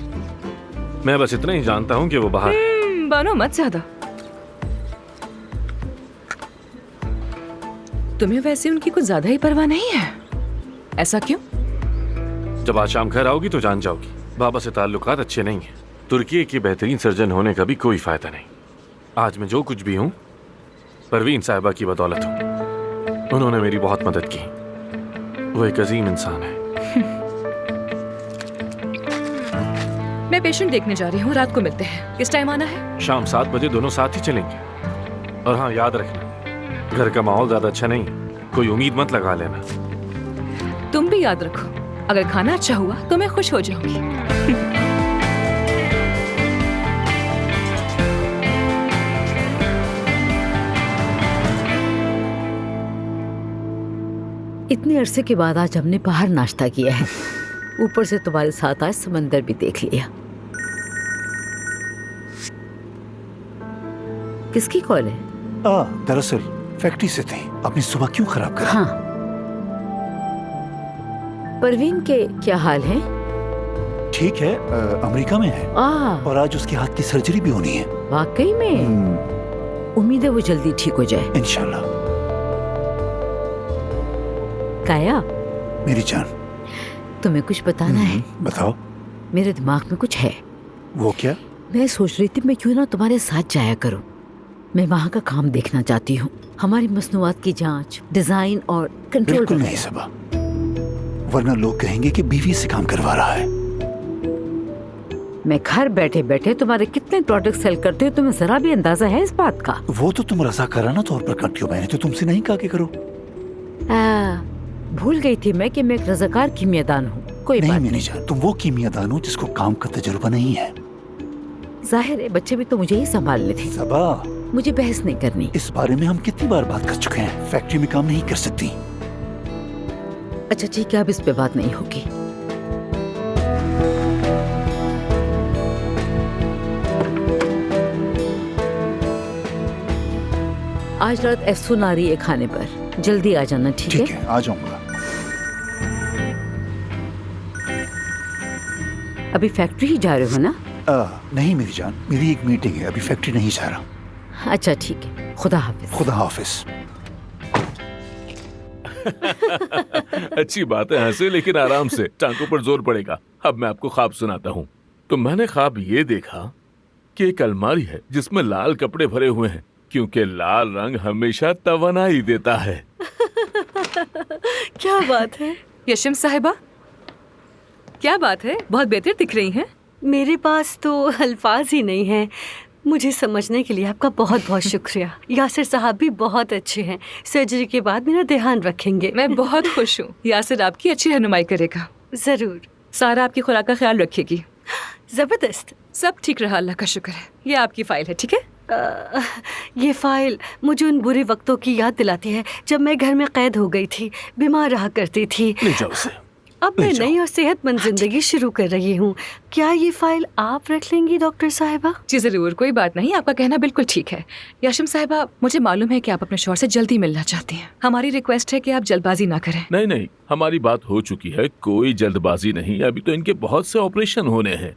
G: मैं बस इतना ही जानता हूँ कि वो बाहर।
A: बनो मत ज्यादा। तुम्हें वैसे उनकी कुछ ज्यादा ही परवाह नहीं है। ऐसा क्यों?
G: जब आज शाम घर आओगी तो जान जाओगी। बाबा से ताल्लुकात अच्छे नहीं हैं। तुर्की के बेहतरीन सर्जन होने का भी कोई फायदा नहीं। आज मैं जो कुछ भी हूँ परवीन साहिबा की बदौलत हूँ। उन्होंने मेरी बहुत मदद की। वो एक अजीम इंसान है।
A: मैं पेशेंट देखने जा रही हूँ, रात को मिलते हैं। किस टाइम आना है?
G: शाम 7 बजे दोनों साथ ही चलेंगे। और हाँ, याद रखना, घर का माहौल ज्यादा अच्छा नहीं। कोई उम्मीद मत लगा लेना।
A: तुम भी याद रखो, अगर खाना अच्छा हुआ तो मैं खुश हो जाऊंगी।
K: इतने अरसे के बाद आज हमने बाहर नाश्ता किया है। ऊपर से तुम्हारे साथ आज समंदर भी देख लिया। किसकी कॉल है?
L: दरअसल फैक्ट्री से थी। अपनी सुबह क्यों खराब करा?
K: हाँ। परवीन के क्या हाल है?
L: ठीक है, अमेरिका में है। और आज उसके हाथ की सर्जरी भी होनी है।
K: वाकई में? उम्मीद है वो जल्दी ठीक हो जाए।
L: इंशाल्लाह।
K: काया,
L: मेरी जान,
K: तुम्हें कुछ बताना है।
L: बताओ।
K: मेरे दिमाग में कुछ है।
L: वो क्या?
K: मैं सोच रही थी मैं क्यों ना तुम्हारे साथ जाया करूं। मैं वहाँ का काम देखना चाहती हूँ। हमारी मसनूआत की जांच, डिजाइन और कंट्रोल।
L: बिल्कुल नहीं सबा, वरना लोग कहेंगे कि बीवी से काम करवा रहा है।
K: मैं घर बैठे बैठे तुम्हारे कितने प्रोडक्ट सेल करती हूँ, तुम्हें जरा भी अंदाजा है इस बात का?
L: वो तो तुम रज़ाकाराना तौर पर करती हो, मैंने तो तुमसे नहीं कहा कि करो।
K: भूल गई थी मैं कि मैं एक रज़ाकार कीमियादान हूँ। कोई
L: नहीं
K: बात
L: मेरी जान, तुम वो कीमियादान हो जिसको काम का तजुर्बा नहीं है।
K: जाहिर है बच्चे भी तो मुझे ही संभालने थे।
L: सबा,
K: मुझे बहस नहीं करनी।
L: इस बारे में हम कितनी बार बात कर चुके हैं। फैक्ट्री में काम नहीं कर सकती।
K: अच्छा ठीक है, अब इस पे बात नहीं होगी। आज रात एफसून आ रही है खाने पर, जल्दी आ जाना। ठीक है?
L: ठीक है, आ जाऊंगा।
K: अभी फैक्ट्री ही जा रहे हो ना?
L: नहीं मेरी जान, मेरी एक मीटिंग है, अभी फैक्ट्री नहीं जा रहा।
K: अच्छा ठीक है, खुदा हाफिज।
L: खुदा हाफिज।
E: अच्छी बात है, हंसे लेकिन आराम से, टांगों पर जोर पड़ेगा। अब मैं आपको ख्वाब सुनाता हूँ। तो मैंने ख्वाब ये देखा कि एक अलमारी है जिसमें लाल कपड़े भरे हुए हैं, क्योंकि लाल रंग हमेशा तवानाई देता है।
O: क्या बात है
A: यशम साहिबा, क्या बात है? बहुत बेहतर दिख रही हैं।
O: मेरे पास तो अल्फाज ही नहीं है। मुझे समझने के लिए आपका बहुत बहुत शुक्रिया। यासिर साहब भी बहुत अच्छे हैं। सर्जरी के बाद मेरा ध्यान रखेंगे।
A: मैं बहुत खुश हूँ। यासिर आपकी अच्छी रहनुमाई करेगा।
O: जरूर।
A: सारा आपकी खुराक का ख्याल रखेगी।
O: जबरदस्त।
A: सब ठीक रहा, अल्लाह का शुक्र है। ये आपकी फाइल है, ठीक है?
O: ये फाइल मुझे उन बुरे वक्तों की याद दिलाती है जब मैं घर में कैद हो गई थी, बीमार रहा करती थी।
E: ले जाओ उसे।
O: अब मैं नई और सेहतमंद जिंदगी शुरू कर रही हूँ। क्या ये फाइल आप रख लेंगी डॉक्टर साहिबा?
A: जी जरूर, कोई बात नहीं। आपका कहना बिल्कुल ठीक है। याशिम साहिबा, मुझे मालूम है कि आप अपने शौहर से जल्दी मिलना चाहती हैं। हमारी रिक्वेस्ट है कि आप जल्दबाजी ना करें।
E: नहीं नहीं, हमारी बात हो चुकी है, कोई जल्दबाजी नहीं। अभी तो इनके बहुत से ऑपरेशन होने हैं,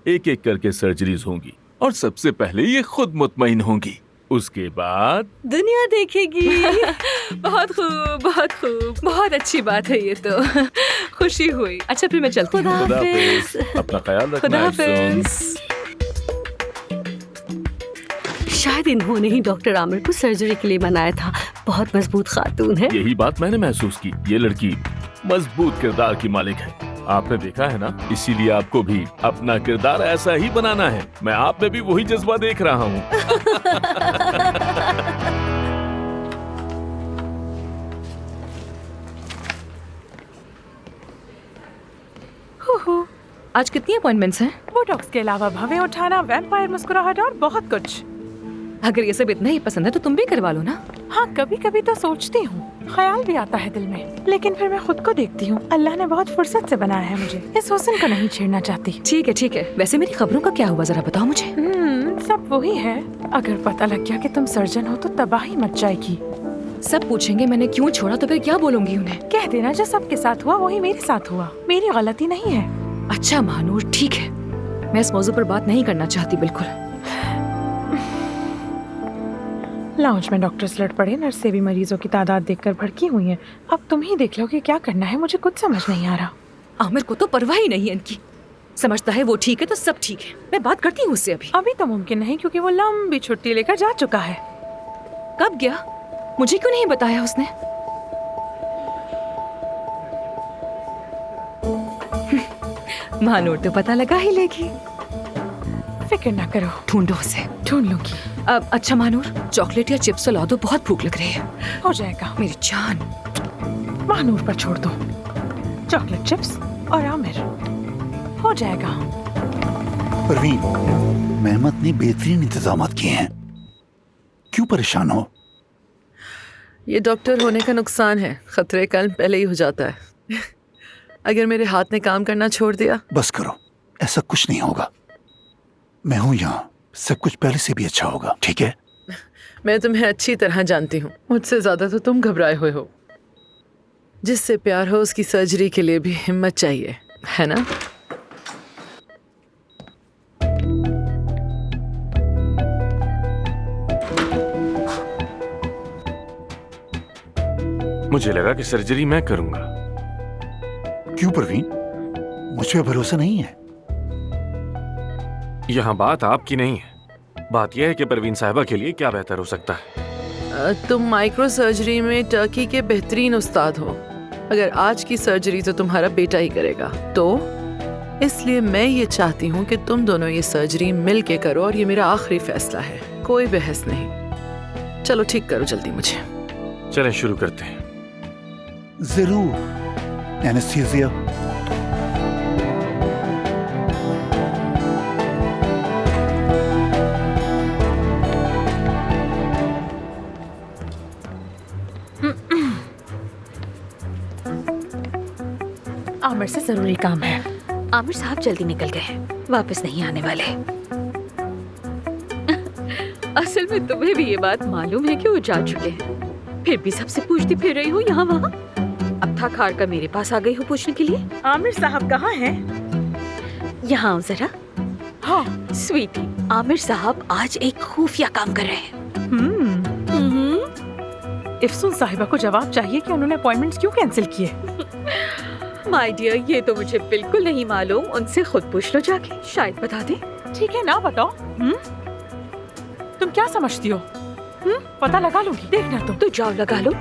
E: एक एक करके सर्जरीज होंगी, और सबसे पहले ये खुद मुतमईन होंगी, उसके बाद
O: दुनिया देखेगी।
A: बहुत खूब, बहुत खूब, बहुत अच्छी बात है ये तो। खुशी हुई। अच्छा फिर मैं चलती हूँ।
E: खुदा हाफिज। अपना ख्याल रखना।
A: खुदा हाफिज।
O: शायद इन्होंने ही डॉक्टर आमिर को सर्जरी के लिए बनाया था। बहुत मजबूत खातून है।
E: यही बात मैंने महसूस की। ये लड़की मजबूत किरदार की मालिक है। आपने देखा है ना, इसीलिए आपको भी अपना किरदार ऐसा ही बनाना है। मैं आप में भी वही जज्बा देख रहा हूँ।
A: आज कितनी अपॉइंटमेंट्स हैं?
C: बोटॉक्स के अलावा भवें उठाना, वैम्पायर मुस्कुराहट और बहुत कुछ।
A: अगर ये सब इतना ही पसंद है तो तुम भी करवा लो ना।
C: हाँ, कभी कभी तो सोचती हूँ, ख्याल भी आता है दिल में, लेकिन फिर मैं खुद को देखती हूँ अल्लाह ने बहुत फुर्सत से बनाया है मुझे, इस हुस्न को नहीं छेड़ना चाहती।
A: ठीक है। वैसे मेरी खबरों का क्या हुआ, जरा बताओ मुझे।
C: सब वही है। अगर पता लग गया कि तुम सर्जन हो तो तबाही मच जाएगी।
A: सब पूछेंगे मैंने क्यों छोड़ा तो फिर क्या बोलूंगी उन्हें?
C: कह देना जो सबके साथ हुआ वही मेरे साथ हुआ, मेरी गलती नहीं है।
A: अच्छा महानूर, ठीक है, मैं इस मौजू पर बात नहीं करना चाहती बिल्कुल।
C: लाउंज में डॉक्टर्स लड़ पड़े, नर्सें भी मरीजों की तादाद देखकर भड़की हुई हैं। अब तुम ही देख लो कि क्या करना है, मुझे कुछ समझ नहीं आ रहा।
A: आमिर को तो परवाह ही नहीं है इनकी, समझता है वो ठीक है तो सब ठीक है। मैं बात करती हूँ उससे अभी
C: तो मुमकिन नहीं क्योंकि वो लंबी छुट्टी लेकर जा चुका है।
A: कब गया, मुझे क्यों नहीं बताया उसने? महानूर तो पता लगा ही लेगी।
C: फिक्र ना करो,
A: ढूंढो उसे।
C: ढूंढ लूंगी।
A: अच्छा महानूर, चॉकलेट या चिप्स ला दो, बहुत भूख लग रही है।
C: हो जाएगा
A: मेरी जान।
C: महानूर पर छोड़ दो, चॉकलेट चिप्स और आमिर हो जाएगा।
L: परवीन, मेहमत ने बेहतरीन इंतजाम किए हैं, क्यों परेशान हो?
P: ये डॉक्टर होने का नुकसान है, खतरे का इल्म पहले ही हो जाता है। अगर मेरे हाथ ने काम करना छोड़ दिया।
L: बस करो, ऐसा कुछ नहीं होगा, मैं हूं यहाँ, सब कुछ पहले से भी अच्छा होगा, ठीक है?
P: मैं तुम्हें अच्छी तरह जानती हूँ, मुझसे ज्यादा तो तुम घबराए हुए हो। जिससे प्यार हो उसकी सर्जरी के लिए भी हिम्मत चाहिए, है ना?
G: मुझे लगा कि सर्जरी मैं करूंगा।
L: क्यों परवीन, मुझ पे भरोसा नहीं है?
G: यहाँ बात आपकी नहीं है, बात यह है कि परवीन साहिबा के लिए क्या बेहतर हो सकता है।
P: तुम माइक्रो सर्जरी में टर्की के बेहतरीन उस्ताद हो। अगर आज की सर्जरी तो तुम्हारा बेटा ही करेगा, तो इसलिए मैं ये चाहती हूँ कि तुम दोनों ये सर्जरी मिल के करो, और ये मेरा आखिरी फैसला है, कोई बहस नहीं। चलो ठीक करो जल्दी मुझे।
G: चलें शुरू करते हैं।
L: जरूर। एनेस्थीसिया।
C: आमिर से जरूरी काम है।
K: आमिर साहब जल्दी निकल गए हैं, वापस नहीं आने वाले। असल में तुम्हें भी ये बात मालूम है कि वो जा चुके हैं, फिर भी सबसे पूछती फिर रही हो यहाँ वहाँ। अब थक हार कर मेरे पास आ गई हो पूछने के लिए।
C: आमिर साहब कहाँ हैं?
K: यहाँ आओ जरा।
C: हाँ
K: स्वीटी, आमिर साहब आज एक खुफिया काम कर रहे हैं।
C: इफ्सून साहिबा को जवाब चाहिए कि उन्होंने अपॉइंटमेंट्स क्यों कैंसिल किए।
K: माय डियर, ये तो मुझे बिल्कुल नहीं मालूम, उनसे खुद पूछ लो जाके, शायद बता दे।
C: ठीक है ना, बताओ। तुम क्या समझती हो? पता लगा लूंगी, देखना तुम।
K: तो जाओ लगा लो।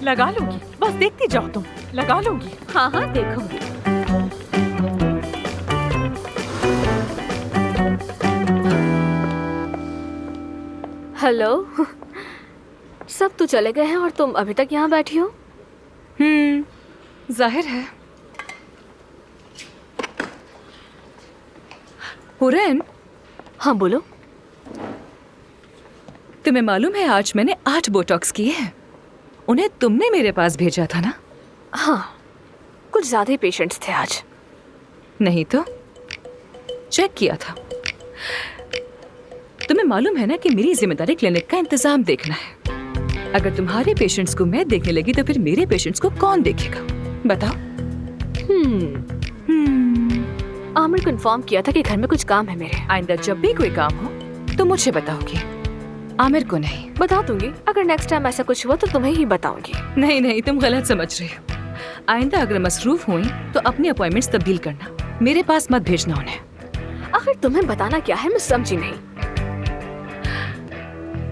C: लगा लूंगी, बस देखती जाओ तुम। लगा लूंगी।
K: हाँ हाँ देखूंगी। हेलो, सब तो चले गए हैं और तुम अभी तक यहाँ बैठी हो?
A: जाहिर है। हुरैन।
K: हाँ बोलो।
A: तुम्हें मालूम है आज मैंने 8 बोटॉक्स किए हैं। उन्हें तुमने मेरे पास भेजा था ना?
K: हाँ, कुछ ज्यादा ही पेशेंट्स थे आज।
A: नहीं तो चेक किया था। तुम्हें मालूम है ना कि मेरी जिम्मेदारी क्लिनिक का इंतजाम देखना है। अगर तुम्हारे पेशेंट्स को मैं देखने लगी तो फिर मेरे पेशेंट्स को कौन देखेगा, बताओ?
K: आमिर को इन्फॉर्म किया था कि घर में कुछ काम है मेरे।
A: आइंदा जब भी कोई काम हो तो मुझे बताओगी, आमिर को नहीं।
K: बता दूंगी, अगर नेक्स्ट टाइम ऐसा कुछ हुआ तो तुम्हें ही बताऊंगी।
A: नहीं नहीं, तुम गलत समझ रही हो। आइंदा अगर मसरूफ हुई तो अपनी अपॉइंटमेंट्स तब्दील करना, मेरे पास मत भेजना उन्हें।
K: आखिर तुम्हें बताना क्या है, मैं समझी नहीं।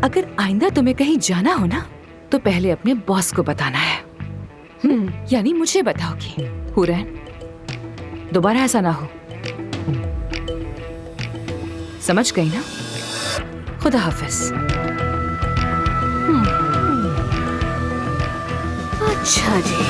A: अगर आइंदा तुम्हें कहीं जाना हो ना तो पहले अपने बॉस को बताना है। यानी मुझे बताओगी। हुरैन, दोबारा ऐसा ना हो, समझ गई ना? खुदा हाफिज।
K: अच्छा जी।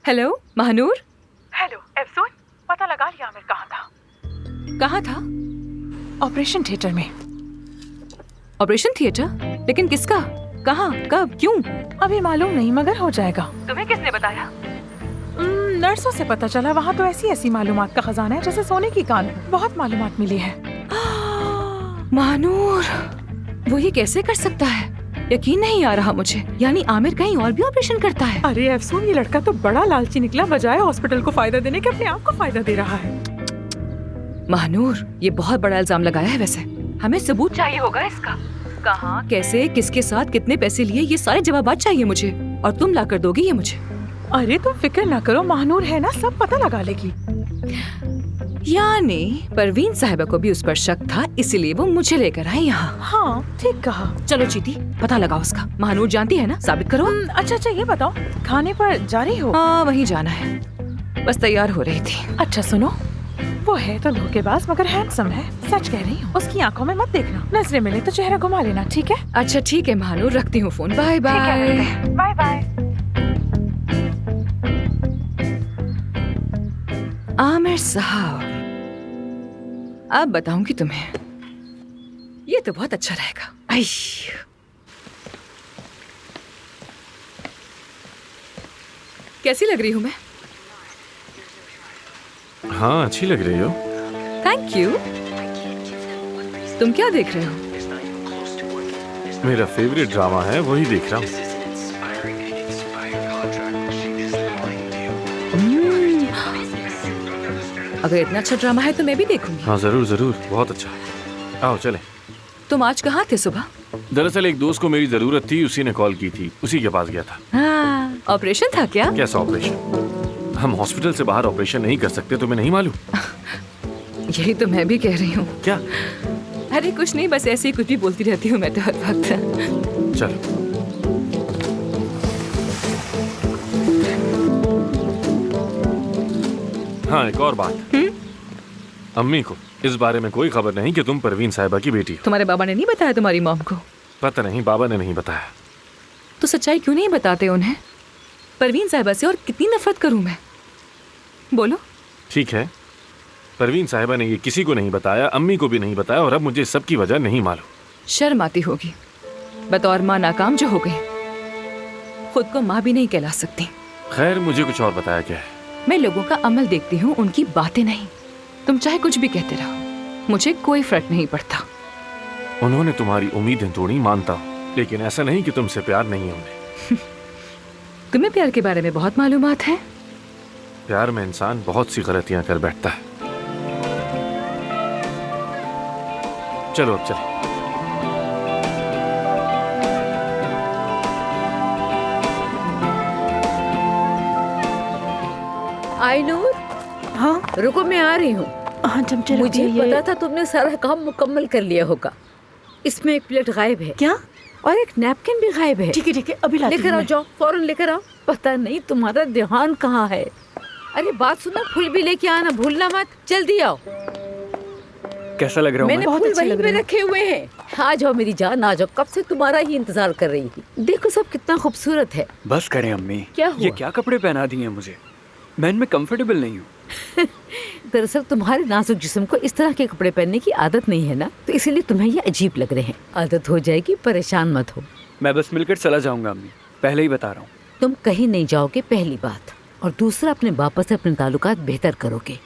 A: हेलो महानूर।
C: हेलो एफसून, पता लगा लिया आमिर कहाँ था?
A: कहाँ था?
C: ऑपरेशन थिएटर में।
A: Operation theatre? लेकिन किसका? कहाँ? कब? क्यों?
C: अभी मालूम नहीं, मगर हो जाएगा।
A: तुम्हें किसने बताया?
C: नर्सों से पता चला। वहाँ तो ऐसी ऐसी मालूमात का खजाना है जैसे सोने की कान। बहुत मालूमात मिली है।
A: महानूर, वो ये कैसे कर सकता है? यकीन नहीं आ रहा मुझे। यानी आमिर कहीं और भी ऑपरेशन करता है?
C: अरे अफसून, ये लड़का तो बड़ा लालची निकला। बजाय हॉस्पिटल को फायदा देने के अपने आप को फायदा दे रहा है।
A: महानूर, ये बहुत बड़ा इल्जाम लगाया है। वैसे हमें सबूत चाहिए होगा इसका। कहाँ, कैसे, किसके साथ, कितने पैसे लिए, ये सारे जवाब चाहिए मुझे। और तुम ला कर दोगी ये मुझे?
C: अरे तुम फिक्र ना करो, महानूर है ना, सब पता लगा लेगी।
A: यानी परवीन साहिबा को भी उस पर शक था, इसीलिए वो मुझे लेकर आई यहाँ।
C: हाँ ठीक कहा।
A: चलो चीटी, पता लगाओ उसका। महानूर जानती है ना, साबित करो।
C: अच्छा ये बताओ, खाने पर जा रही हो?
A: हाँ, वहीं जाना है, बस तैयार हो रही थी।
C: अच्छा सुनो, वो है तो धोखेबाज मगर हैंडसम है। सच कह रही हूँ, उसकी आंखों में मत देखना। नजरें मिले तो चेहरा घुमा लेना, ठीक है?
A: अच्छा ठीक है महानूर, रखती हूँ phone. Bye bye.
C: Bye bye.
A: Aamir साहब, अब बताऊंगी तुम्हें। ये तो बहुत अच्छा रहेगा। आई, कैसी लग रही हूँ मैं?
G: हाँ, अच्छी लग रही हो।
A: Thank you. तुम क्या देख रहे हो?
G: मेरा फेवरेट ड्रामा है, वही देख रहा हूँ।
A: अगर इतना अच्छा ड्रामा है तो मैं भी देखूंगी।
G: हाँ जरूर जरूर, बहुत अच्छा। आओ चले।
A: तुम आज कहाँ थे सुबह?
G: दरअसल एक दोस्त को मेरी जरूरत थी, उसी ने कॉल की थी, उसी के पास गया था।
A: हाँ, ऑपरेशन था क्या?
G: कैसा ऑपरेशन? हम हॉस्पिटल से बाहर ऑपरेशन नहीं कर सकते, तुम्हें नहीं मालूम?
A: यही तो मैं भी कह रही हूँ।
G: क्या?
A: अरे कुछ नहीं, बस ऐसे ही कुछ भी बोलती रहती हूँ मैं तो हर वक्त।
G: चलो। हाँ, एक और बात। अम्मी को इस बारे में कोई खबर नहीं कि तुम परवीन साहिबा की बेटी हो।
A: तुम्हारे बाबा ने नहीं बताया तुम्हारी मॉम को?
G: पता नहीं, बाबा ने नहीं बताया।
A: तो सच्चाई क्यों नहीं बताते उन्हें? परवीन साहिबा से और कितनी नफरत करूं मैं? बोलो।
G: ठीक है, परवीन साहिबा ने ये किसी को नहीं बताया, अम्मी को भी नहीं बताया, और अब मुझे इस सब की वजह नहीं मालूम।
A: शर्म आती होगी, बतौर माँ नाकाम जो हो गई, खुद को माँ भी नहीं कहला सकती।
G: खैर, मुझे कुछ और बताया क्या है?
A: मैं लोगों का अमल देखती हूँ, उनकी बातें नहीं। तुम चाहे कुछ भी कहते रहो, मुझे कोई फर्क नहीं पड़ता।
G: उन्होंने तुम्हारी उम्मीदें तोड़ी, मानता हूँ, लेकिन ऐसा नहीं कि तुमसे प्यार नहीं है उन्हें।
A: तुम्हें प्यार के बारे में बहुत मालूमात है।
G: प्यार में इंसान बहुत सी गलतियां कर बैठता है। चलो अब चले।
K: आइनूर,
O: हाँ
K: रुको, मैं आ रही हूँ।
O: हाँ, चमचे
K: मुझे पता था तुमने सारा काम मुकम्मल कर लिया होगा। इसमें एक प्लेट गायब है।
O: क्या?
K: और एक नैपकिन भी गायब है।
O: ठीक है, अभी लाती
K: लेकर
O: हूँ
K: आओ,
O: मैं।
K: जाओ, फौरन लेकर आओ। पता नहीं तुम्हारा ध्यान कहाँ है। अरे बात सुनो, फूल भी लेके आना, भूलना मत। जल्दी आओ।
M: कैसा लग रहा हूँ
K: मैंने
M: मैं?
K: फूल वहीं पे रखे हुए हैं। आ जाओ मेरी जान, आ जाओ। कब से तुम्हारा ही इंतजार कर रही थी। देखो सब कितना खूबसूरत है।
M: बस करें अम्मी।
K: क्या हुआ?
M: ये क्या कपड़े पहना दिए मुझे? मैं इनमें कंफर्टेबल नहीं हूँ।
K: दरअसल तुम्हारे नाजुक जिस्म को इस तरह के कपड़े पहनने की आदत नहीं है ना, तो इसीलिए तुम्हें ये अजीब लग रहे हैं। आदत हो जाएगी, परेशान मत हो।
M: मैं बस मिलकर चला जाऊंगा अम्मी, पहले ही बता रहा हूँ।
K: तुम कहीं नहीं जाओगे, पहली बात। और दूसरा, अपने बापा से अपने ताल्लुकात बेहतर करोगे।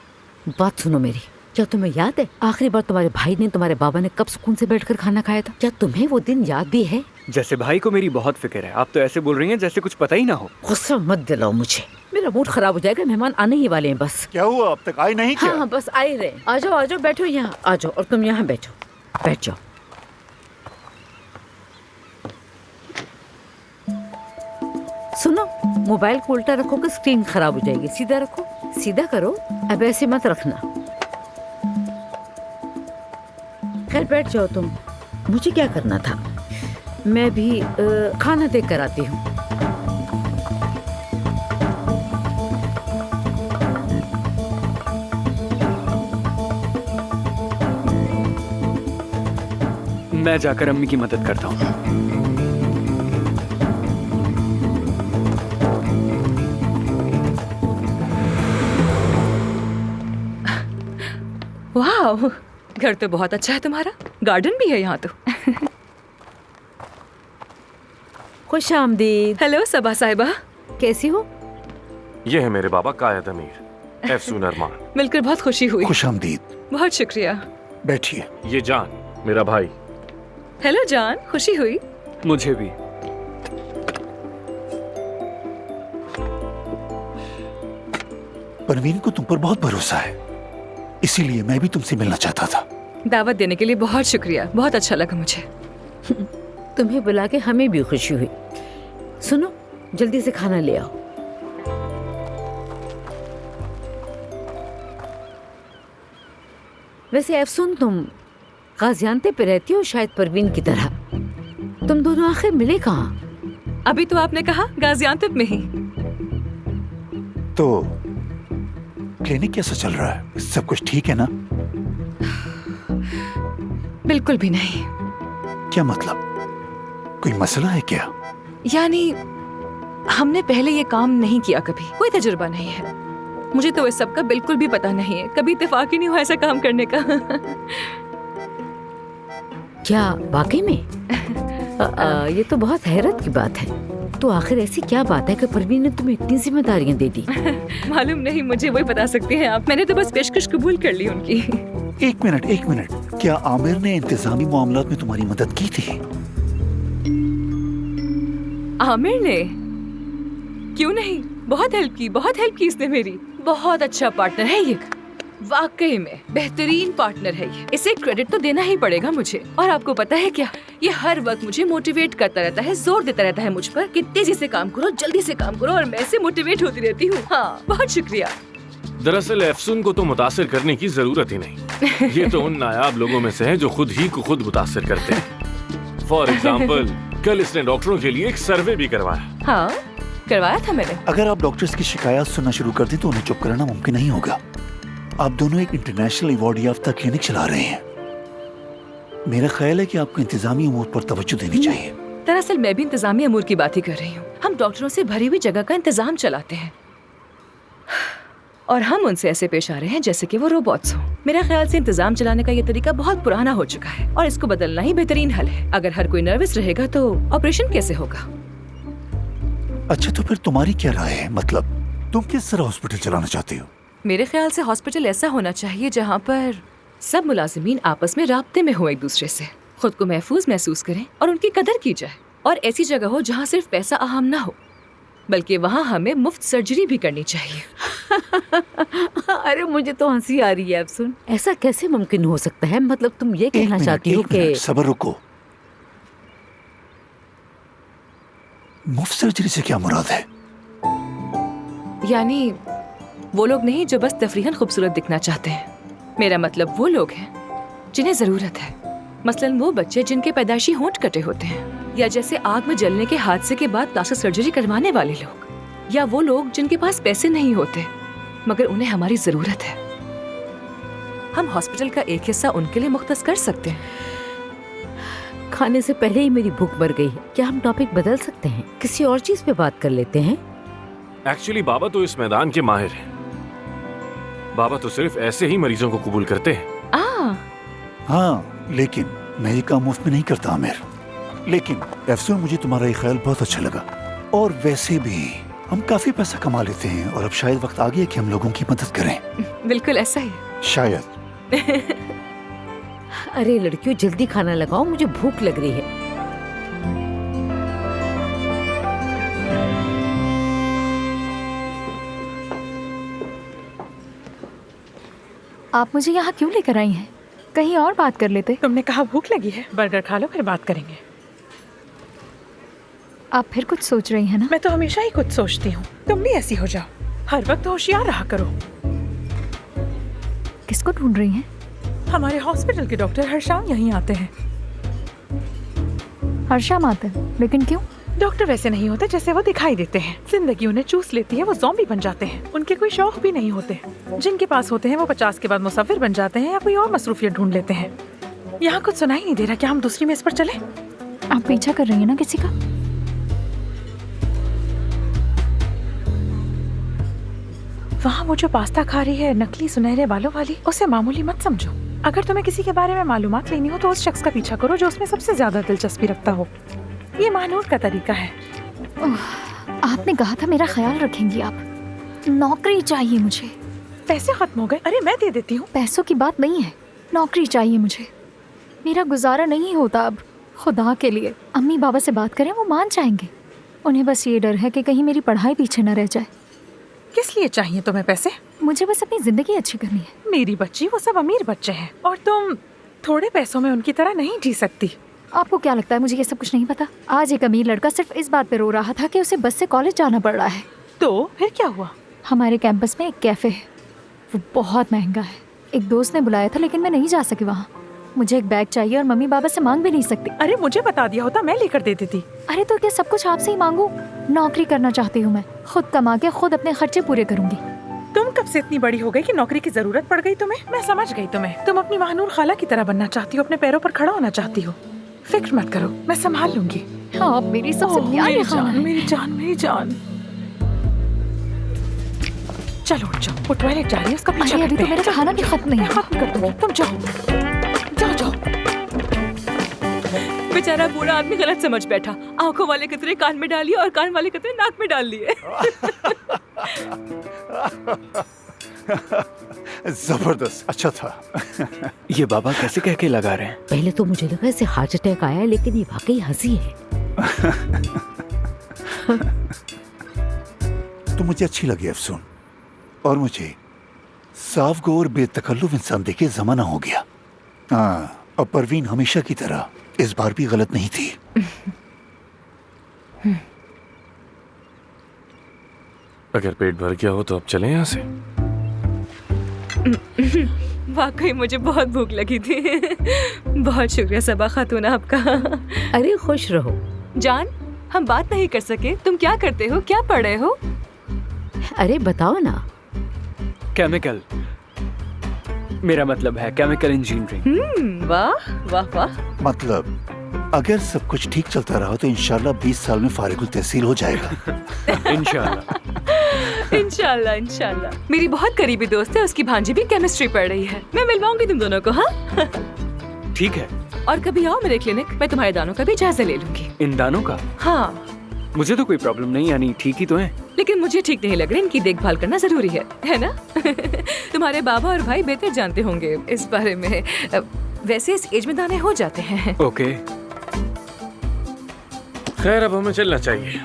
K: बात सुनो मेरी, क्या तुम्हें याद है आखिरी बार तुम्हारे भाई ने, तुम्हारे बाबा ने कब सुकून से बैठकर खाना खाया था? क्या तुम्हें वो दिन याद भी है?
M: जैसे भाई को मेरी बहुत फिक्र है, आप तो ऐसे बोल रही हैं जैसे कुछ पता ही ना हो।
K: गुस्सा मत दिलाओ मुझे, मेरा मूड खराब हो जाएगा। मेहमान आने ही वाले हैं बस।
L: क्या हुआ, अब तक आए नहीं क्या?
K: हाँ, बस आ ही रहे। आ जाओ, बैठो यहाँ, आ जाओ। और तुम यहाँ बैठो, बैठ जाओ। सुनो, मोबाइल को उल्टा रखोगे स्क्रीन खराब हो जाएगी। सीधा रखो, सीधा करो। अब ऐसे मत रखना। खैर बैठ जाओ तुम। मुझे क्या करना था? मैं भी खाना देख कर आती हूँ।
M: मैं जाकर अम्मी की मदद करता हूँ।
A: वाह, घर तो बहुत अच्छा है तुम्हारा, गार्डन भी है यहाँ तो।
K: खुश आमदीद।
A: हेलो सबा साहिबा,
K: कैसी हो?
G: ये है मेरे बाबा कायद अमीर एफसून अरमान।
A: मिलकर बहुत खुशी हुई।
L: खुश आमदीद।
A: बहुत शुक्रिया।
L: बैठिए।
G: ये जान मेरा भाई।
A: हेलो जान, खुशी हुई।
M: मुझे भी।
L: परवीन को तुम पर बहुत भरोसा है, इसीलिए मैं भी तुमसे मिलना चाहता था।
A: दावत देने के लिए बहुत शुक्रिया, बहुत अच्छा लगा मुझे।
K: तुम्हें बुला के हमें भी खुशी हुई। सुनो, जल्दी से खाना ले आओ। वैसे अफसून, तुम गाजियानते पे रहती हो शायद परवीन की तरह। तुम दोनों आखिर मिले कहाँ?
A: अभी तो आपने कहा गाजियानतेप में ही।
L: तो क्लिनिक कैसा चल रहा है? सब कुछ ठीक है ना?
A: बिल्कुल भी नहीं।
L: क्या मतलब? कोई मसला है क्या?
A: यानी हमने पहले ये काम नहीं किया, कभी कोई तजुर्बा नहीं है। मुझे तो इस सब का बिल्कुल भी पता नहीं है, कभी इत्तेफाक ही नहीं हुआ ऐसा काम करने का।
K: क्या वाकई में? ये तो बहुत हैरत की बात है। तो आखिर ऐसी क्या बात है कि परवीन ने तुम्हें इतनी जिम्मेदारियां दे दी?
A: मालूम नहीं, मुझे वही बता सकती हैं आप। मैंने तो बस पेशकश कबूल कर ली उनकी।
L: एक मिनट, क्या आमिर ने इंतजामी मामलात में तुम्हारी मदद की थी?
A: आमिर ने? क्यों नहीं, बहुत हेल्प की इसने मेरी। बहुत अच्छा पार्टनर है ये, वाकई में बेहतरीन पार्टनर है ये। इसे क्रेडिट तो देना ही पड़ेगा मुझे। और आपको पता है क्या, ये हर वक्त मुझे मोटिवेट करता रहता है, जोर देता रहता है मुझ पर कि तेजी से काम करो, जल्दी से काम करो, और मैं इससे मोटिवेट होती रहती हूँ। हाँ, बहुत शुक्रिया।
G: दरअसल अफसून को तो मुतासिर करने की जरूरत ही नहीं। ये तो उन नायाब लोगों में से है जो खुद ही को खुद मुतासिर करते हैं। फॉर एग्जाम्पल, कल इसने डॉक्टरों के लिए एक सर्वे भी करवाया।
A: हाँ, करवाया था मैंने।
L: अगर आप डॉक्टर्स की शिकायत सुनना शुरू कर दें तो उन्हें चुप कराना मुमकिन नहीं होगा। आप दोनों एक इंटरनेशनल अवार्ड याफ्ता क्लिनिक चला रहे हैं। मेरा ख्याल है कि आपको इंतजामी अमूर पर तवज्जो देनी चाहिए।
A: दरअसल मैं भी इंतजामी अमूर की बात ही कर रही हूँ। हम डॉक्टरों से भरी हुई जगह का इंतजाम चलाते हैं और हम उनसे ऐसे पेश आ रहे हैं जैसे कि वो रोबोट्स हों। मेरा ख्याल से इंतजाम चलाने का ये तरीका बहुत पुराना हो चुका है और इसको बदलना ही बेहतरीन हल है। अगर हर कोई नर्वस रहेगा तो ऑपरेशन कैसे होगा?
L: अच्छा, तो फिर तुम्हारी क्या राय है? मतलब तुम किस तरह हॉस्पिटल चलाना चाहती हो?
A: मेरे ख्याल से हॉस्पिटल ऐसा होना चाहिए जहाँ पर सब मुलाजिमीन आपस में राब्ते में हो, एक दूसरे से खुद को महफूज महसूस करें और उनकी कदर की जाए। और ऐसी जगह हो जहाँ सिर्फ पैसा अहम ना हो, बल्कि वहाँ हमें मुफ्त सर्जरी भी करनी चाहिए।
K: अरे मुझे तो हंसी आ रही है। अब सुन, ऐसा कैसे मुमकिन हो सकता है? मतलब तुम ये कहना चाहती हो कि...
L: सब्र रखो। मुफ्त सर्जरी से क्या मुराद है?
A: यानी वो लोग नहीं जो बस तफरीहन खूबसूरत दिखना चाहते हैं। मेरा मतलब वो लोग हैं जिन्हें जरूरत है। मसलन वो बच्चे जिनके पैदाइशी होंठ कटे होते हैं, या जैसे आग में जलने के हादसे के बाद प्लास्टिक सर्जरी करवाने वाले लोग, या वो लोग जिनके पास पैसे नहीं होते मगर उन्हें हमारी जरूरत है। हम हॉस्पिटल का एक हिस्सा उनके लिए मुख्तस कर सकते हैं।
K: खाने से पहले ही मेरी भूख मर गई है। क्या हम टॉपिक बदल सकते हैं? किसी और चीज पे बात कर लेते हैं।
G: एक्चुअली बाबा तो इस मैदान के माहिर हैं। बाबा तो सिर्फ ऐसे ही मरीजों को कबूल करते हैं।
L: हाँ, लेकिन मैं ये काम मुफ्त में नहीं करता आमिर। लेकिन अफसोस, मुझे तुम्हारा ये ख्याल बहुत अच्छा लगा। और वैसे भी हम काफी पैसा कमा लेते हैं और अब शायद वक्त आ गया कि हम लोगों की मदद करें।
A: बिल्कुल ऐसा ही
L: शायद।
K: अरे लड़कियों, जल्दी खाना लगाओ, मुझे भूख लग रही है।
J: आप मुझे यहाँ क्यों लेकर आई हैं? कहीं और बात कर लेते।
C: तुमने कहा भूख लगी है, बर्गर खा लो फिर बात करेंगे।
J: आप फिर कुछ सोच रही हैं ना?
C: मैं तो हमेशा ही कुछ सोचती हूँ। तुम भी ऐसी हो जाओ, हर वक्त होशियार रहा करो।
J: किसको ढूंढ रही हैं?
C: हमारे हॉस्पिटल के डॉक्टर हरशाम यहीं आते हैं।
J: हरशाम आते हैं? लेकिन क्यों?
C: डॉक्टर वैसे नहीं होते जैसे वो दिखाई देते हैं। जिंदगी उन्हें चूस लेती है, वो ज़ॉम्बी बन जाते हैं। उनके कोई शौक भी नहीं होते। जिनके पास होते हैं वो 50 के बाद मुसाफिर बन जाते हैं या कोई और मसरूफियत ढूंढ लेते हैं। यहाँ कुछ सुनाई नहीं दे रहा। क्या हम दूसरी मेज पर चले?
J: आप पीछा कर रही हैं ना किसी का?
C: वहाँ हाँ, वो जो पास्ता खा रही है नकली सुनहरे बालों वाली, उसे मामूली मत समझो। अगर तुम्हें किसी के बारे में मालूमात लेनी हो तो उस शख्स का पीछा करो जो उसमें सबसे ज्यादा दिलचस्पी रखता हो। ये महानूर का तरीका है।
J: आपने कहा था मेरा ख्याल रखेंगी आप। नौकरी चाहिए मुझे।
C: पैसे खत्म हो गए। अरे मैं दे देती हूँ।
J: पैसों की बात नहीं है, नौकरी चाहिए मुझे। मेरा गुजारा नहीं होता अब। खुदा के लिए अम्मी बाबा से बात करें, वो मान जाएंगे। उन्हें बस ये डर है कि कहीं मेरी पढ़ाई पीछे न रह जाए।
C: किस लिए चाहिए तुम्हें पैसे?
J: मुझे बस अपनी जिंदगी अच्छी करनी है।
C: मेरी बच्ची, वो सब अमीर बच्चे हैं और तुम थोड़े पैसों में उनकी तरह नहीं जी सकती।
J: आपको क्या लगता है मुझे ये सब कुछ नहीं पता? आज एक अमीर लड़का सिर्फ इस बात पे रो रहा था कि उसे बस से कॉलेज जाना पड़ रहा है।
C: तो फिर क्या हुआ?
J: हमारे कैंपस में एक कैफे है, वो बहुत महंगा है। एक दोस्त ने बुलाया था लेकिन मैं नहीं जा सकी वहाँ। मुझे एक बैग चाहिए और मम्मी बाबा से मांग भी नहीं सकती।
C: अरे मुझे बता दिया होता, मैं लेकर दे देती।
J: अरे तो क्या सब कुछ आपसे ही मांगू? नौकरी करना चाहती हूँ मैं, खुद कमा के खुद अपने खर्चे पूरे करूंगी।
C: तुम कब से इतनी बड़ी हो गई कि नौकरी की जरूरत पड़ गई तुम्हें? मैं समझ गई तुम्हें। तुम अपनी महानूर खाला की तरह बनना चाहती हो, अपने पैरों पर खड़ा होना चाहती हो। फिक्र मत करो, मैं संभाल लूंगी।
J: हाँ, आप मेरी सबसे प्यारी खाला हैं।
C: मेरी जान, मेरी जान। चलो उठ जाओ, वो टॉयलेट जा रही है, उसका पीछा
J: अभी
C: करते
J: तो
C: हैं।
J: मेरा खाना भी खत्म नहीं है।
C: खत्म कर दूंगी, तुम जाओ जाओ जाओ।
A: बेचारा बूढ़ा आदमी गलत समझ बैठा। आंखों वाले कतरे कान में डालिए और कान वाले कतरे नाक में डाल लिए।
L: जबरदस्त, अच्छा था।
M: ये बाबा कैसे कह के लगा रहे हैं?
K: पहले तो मुझे लगा इसे हार्ट अटैक आया है, लेकिन ये वाकई हंसी है।
L: तो मुझे अच्छी लगी अफसून, और मुझे साफ गो और बेतकल्लुफ इंसान देखे जमाना हो गया। हाँ, अब परवीन हमेशा की तरह इस बार भी गलत नहीं थी।
G: अगर पेट भर गया हो तो अब चलें यहाँ से।
A: वाकई मुझे बहुत भूख लगी थी। बहुत शुक्रिया सबा खातून आपका।
K: अरे खुश रहो।
A: जान, हम बात नहीं कर सके। तुम क्या करते हो, क्या पढ़ रहे हो?
K: अरे बताओ ना।
M: केमिकल, मेरा मतलब है केमिकल इंजीनियरिंग।
A: वाह वाह वाह।
L: मतलब अगर सब कुछ ठीक चलता रहा तो इंशाल्लाह 20 साल में फारिगुल तहसील हो जाएगा।
M: इंशाल्लाह।
A: इंशाल्लाह इंशाल्लाह। मेरी बहुत करीबी दोस्त है, उसकी भांजी भी केमिस्ट्री पढ़ रही है। मैं मिलवाऊंगी तुम दोनों को। हाँ
M: ठीक है।
A: और कभी आओ मेरे क्लिनिक, मैं तुम्हारे दानों का भी जायजा ले लूंगी।
M: इन दानों का?
A: हाँ।
M: मुझे तो कोई प्रॉब्लम नहीं, यानी ठीक ही तो है।
A: लेकिन मुझे ठीक नहीं लग रहा, इनकी देखभाल करना जरूरी है ना? तुम्हारे बाबा और भाई बेहतर जानते होंगे इस बारे में। वैसे इस एज में दाने हो जाते हैं।
M: ओके।
G: खैर अब हमें चलना चाहिए।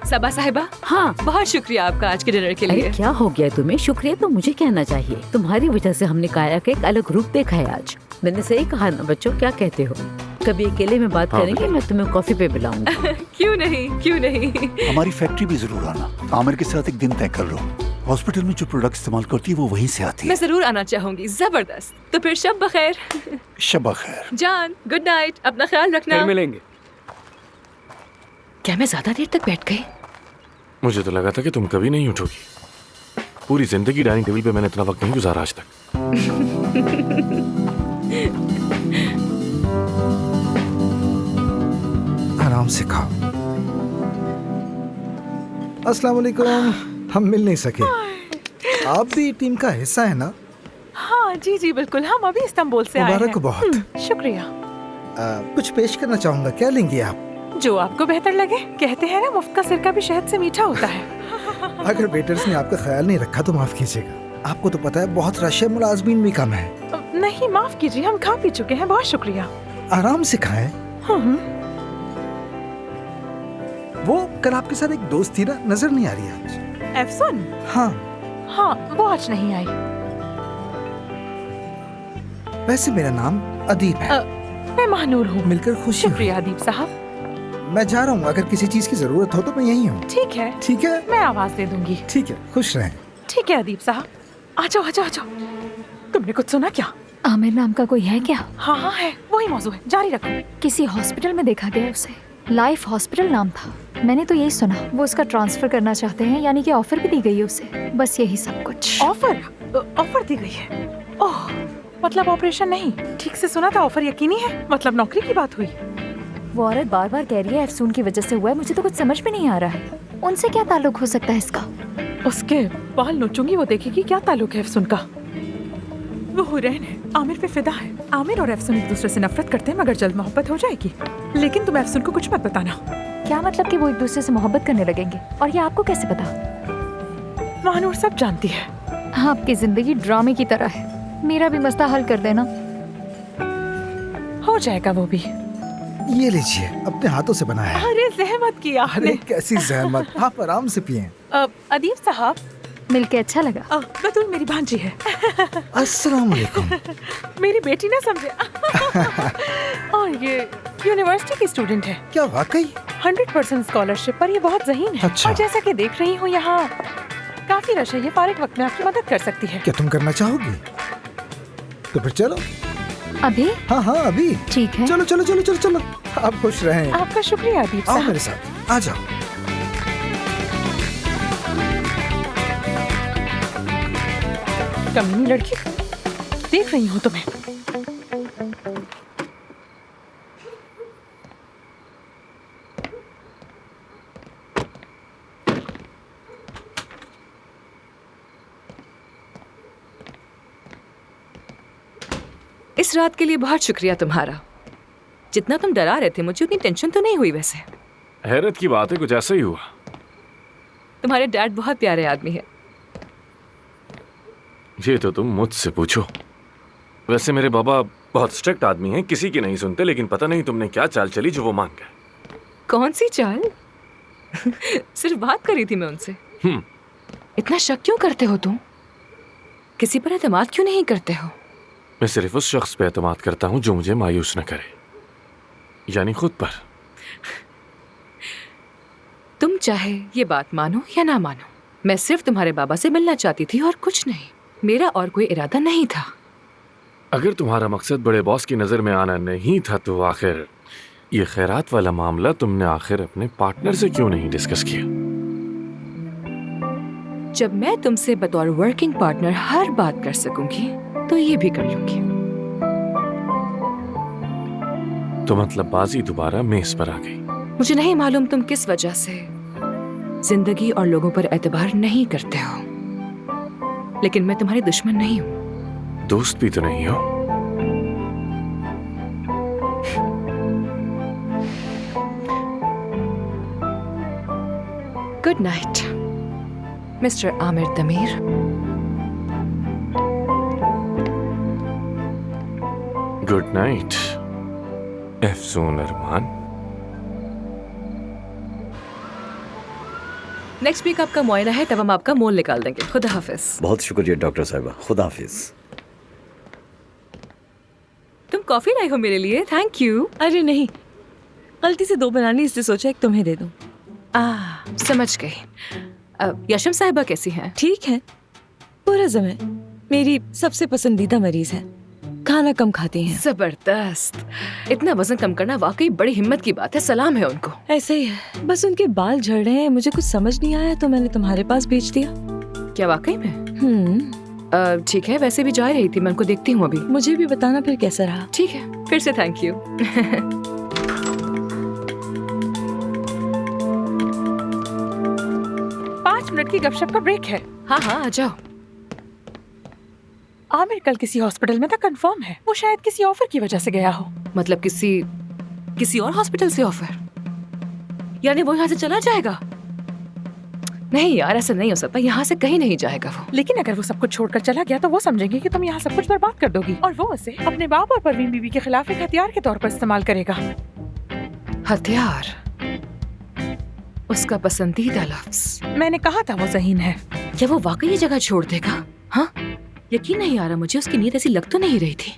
A: सबा साहिबा।
K: हाँ,
A: बहुत शुक्रिया आपका आज के डिनर के लिए।
K: अरे क्या हो गया तुम्हें? शुक्रिया तो मुझे कहना चाहिए। तुम्हारी वजह से हमने काया का एक अलग रूप देखा है आज। मैंने सही कहा ना बच्चों, क्या कहते हो? कभी अकेले में बात करेंगे, मैं तुम्हें कॉफी पे बुलाऊंगी।
A: क्यों नहीं, क्यों नहीं।
L: हमारी फैक्ट्री भी जरूर आना। आमिर के साथ एक दिन तय कर लो। हॉस्पिटल में जो प्रोडक्ट इस्तेमाल करती है वो वहीं से आती है।
A: मैं जरूर आना चाहूंगी। जबरदस्त। तो फिर शब बखैर।
L: शब खैर।
A: जान, गुड नाइट, अपना ख्याल रखना।
M: फिर मिलेंगे।
A: क्या मैं ज्यादा देर तक बैठ गई?
G: मुझे तो लगा था कि तुम कभी नहीं उठोगी। पूरी जिंदगी डाइनिंग टेबल पे मैंने इतना वक्त नहीं गुजारा आज तक।
H: आराम से खाओ। अस्सलाम वालेकुम। हम मिल नहीं सके। आप भी टीम का हिस्सा है ना?
C: हाँ जी जी बिल्कुल, हम अभी इस्तांबुल से आए हैं।
H: मुबारक हो बहुत।
C: शुक्रिया।
H: कुछ पेश करना चाहूंगा, क्या लेंगे आप?
C: जो आपको बेहतर लगे। कहते हैं ना, मुफ्त का सिरका भी शहद से मीठा होता है।
H: अगर वेटर्स ने आपका ख्याल नहीं रखा तो माफ कीजिएगा। आपको तो पता है बहुत रश है, मुलाजमीन भी कम है।
C: नहीं माफ कीजिए, हम खा पी चुके हैं, बहुत शुक्रिया।
H: आराम से खाएं। वो कल आपके साथ एक दोस्त थी ना, नजर नहीं आ रही आज।
C: एफसन?
H: हाँ
C: हाँ, वो आज नहीं आई।
H: वैसे मेरा नाम अदीब है।
C: मैं महानूर हूँ।
H: मिलकर खुशी हुई।
C: शुक्रिया अदीब साहब।
H: मैं जा रहा हूँ, अगर किसी चीज की जरूरत हो तो मैं यहीं हूँ।
C: ठीक है।
H: ठीक है,
C: मैं आवाज दे दूंगी।
H: ठीक है, खुश रहें।
C: ठीक है अदीब साहब, आ जाओ आ जाओ आ जाओ। तुमने कुछ सुना क्या?
J: आमिर नाम का कोई है क्या?
C: हाँ हाँ है, वही मौजू है, जारी रखो।
J: किसी हॉस्पिटल में देखा गया उसे। लाइफ हॉस्पिटल नाम था। मैंने तो यही सुना, वो उसका ट्रांसफर करना चाहते हैं, यानी कि ऑफर भी दी गई है उसे। बस यही सब कुछ।
C: ऑफर दी गई है? ओह, मतलब ऑपरेशन नहीं। ठीक से सुना था, ऑफर यकीनी है। मतलब नौकरी की बात हुई।
J: वो औरत बार बार कह रही है अफसून की वजह से हुआ है। मुझे तो कुछ समझ में नहीं आ रहा है। उनसे क्या ताल्लुक हो सकता है इसका?
C: उसके बाल नोचूंगी, वो देखेगी क्या ताल्लुक है अफसुन का। वो हुरैन है, आमिर पे फिदा है। आमिर और अफसुन एक दूसरे से नफरत करते हैं, मगर जल्द मोहब्बत हो जाएगी। लेकिन तुम अफसुन को कुछ मत बताना।
J: क्या मतलब कि वो एक दूसरे से मोहब्बत करने लगेंगे? और ये आपको कैसे पता?
C: महानूर सब जानती है।
J: आपकी जिंदगी ड्रामे की तरह है। मेरा भी मसला हल कर देना।
C: हो जाएगा वो भी।
H: ये लीजिए, अपने हाथों से बनाया है।
C: अरे जहमत किया
H: अरे कैसी जहमत, आप आराम से पिए।
C: अदीब साहब,
J: मिलके अच्छा लगा।
C: बतूल मेरी भांजी है।
H: अस्सलाम वालेकुम।
C: मेरी बेटी ना समझे। और ये यूनिवर्सिटी की स्टूडेंट है।
H: क्या वाकई?
C: 100% स्कॉलरशिप पर ये बहुत ज़हीन है।
H: अच्छा।
C: और जैसा कि देख रही हूँ यहाँ काफी रश है, ये फारिग वक्त में आपकी मदद कर सकती है।
H: क्या तुम करना चाहोगी? तो फिर चलो।
J: अभी?
H: हाँ हाँ अभी।
J: ठीक है।
H: चलो चलो चलो चलो चलो। आप खुश रहें।
C: आपका शुक्रिया अदीब साहब।
H: आओ मेरे साथ, आ जाओ।
C: कमीनी लड़की, देख रही हूँ तुम्हें।
A: इस रात के लिए बहुत शुक्रिया तुम्हारा। जितना तुम डरा रहे थे मुझे, उतनी टेंशन तो नहीं हुई। वैसे
G: हैरत की बात है, कुछ ऐसा ही हुआ।
A: तुम्हारे डैड बहुत प्यारे आदमी है।
G: ये तो तुम मुझसे पूछो। वैसे मेरे बाबा बहुत स्ट्रिक्ट आदमी हैं, किसी की नहीं सुनते, लेकिन पता नहीं तुमने क्या चाल चली जो वो मान गए।
A: कौन सी चाल? सिर्फ बात करी थी मैं उनसे। इतना शक क्यों करते हो तुम? किसी पर एतमाद क्यों नहीं करते हो?
G: मैं सिर्फ उस शख्स पे एतमाद करता हूँ जो मुझे मायूस न करे, यानी खुद पर।
A: तुम चाहे ये बात मानो या ना मानो, मैं सिर्फ तुम्हारे बाबा से मिलना चाहती थी और कुछ नहीं। मेरा और कोई इरादा नहीं था।
G: अगर तुम्हारा मकसद बड़े बॉस की नजर में आना नहीं था तो आखिर ये खैरात वाला मामला तुमने आखिर अपने पार्टनर से क्यों नहीं डिस्कस किया?
A: जब मैं तुमसे बतौर वर्किंग पार्टनर हर बात कर सकूंगी तो ये भी कर लूंगी।
G: तो मतलब बाजी दोबारा मेज पर आ गई।
A: मुझे नहीं मालूम तुम किस वजह से जिंदगी और लोगों पर एतबार नहीं करते हो, लेकिन मैं तुम्हारी दुश्मन नहीं हूँ।
G: दोस्त भी तो नहीं हो।
A: Good night mister Aamir Tameer.
G: Good night Afsoon Armaan.
A: Next week आपका मुआयना है, तब हम आपका मोल निकाल देंगे। खुदा हाफिज।
I: बहुत शुक्रिया डॉक्टर साहिबा, खुदा हाफिज।
A: तुम कॉफी लाई हो मेरे लिए? Thank you.
D: अरे नहीं, गलती से 2 बनानी, इसलिए सोचा एक तुम्हें दे दूं।
A: समझ गई। यशम साहिबा कैसी हैं?
D: ठीक है, पुरज़म है। मेरी सबसे पसंदीदा मरीज है, खाना कम खाती हैं।
A: जबरदस्त। इतना वजन कम करना वाकई बड़ी हिम्मत की बात है, सलाम है उनको।
D: ऐसे ही है, बस उनके बाल झड़ रहे हैं, मुझे कुछ समझ नहीं आया तो मैंने तुम्हारे पास भेज दिया।
A: क्या वाकई में? ठीक है, वैसे भी जा रही थी, मैं उनको देखती हूँ अभी।
D: मुझे भी बताना फिर कैसा रहा।
A: ठीक है, फिर से थैंक यू।
C: 5 मिनट की गपशप का ब्रेक है।
A: हाँ हाँ आ जाओ।
C: आमिर कल किसी हॉस्पिटल में था, कंफर्म है। वो शायद किसी ऑफर की वजह से गया हो।
A: मतलब किसी और हॉस्पिटल से ऑफर? यानी वो यहाँ से चला जाएगा? नहीं यार, ऐसा नहीं हो सकता, यहाँ से कहीं नहीं जाएगा वो।
C: लेकिन अगर वो सब कुछ छोड़कर चला गया तो वो समझेंगे कि तुम यहाँ सब कुछ बर्बाद कर दोगी, और वो उसे अपने बाप और परवीन बीबी के खिलाफ एक हथियार के तौर पर इस्तेमाल करेगा।
A: हथियार? उसका पसंदीदा लफ्ज।
C: मैंने कहा था वो ज़हीन है।
A: क्या वो वाकई ये जगह छोड़ देगा? हाँ, यकीन नहीं आ रहा मुझे, उसकी नीयत ऐसी लग तो नहीं रही थी।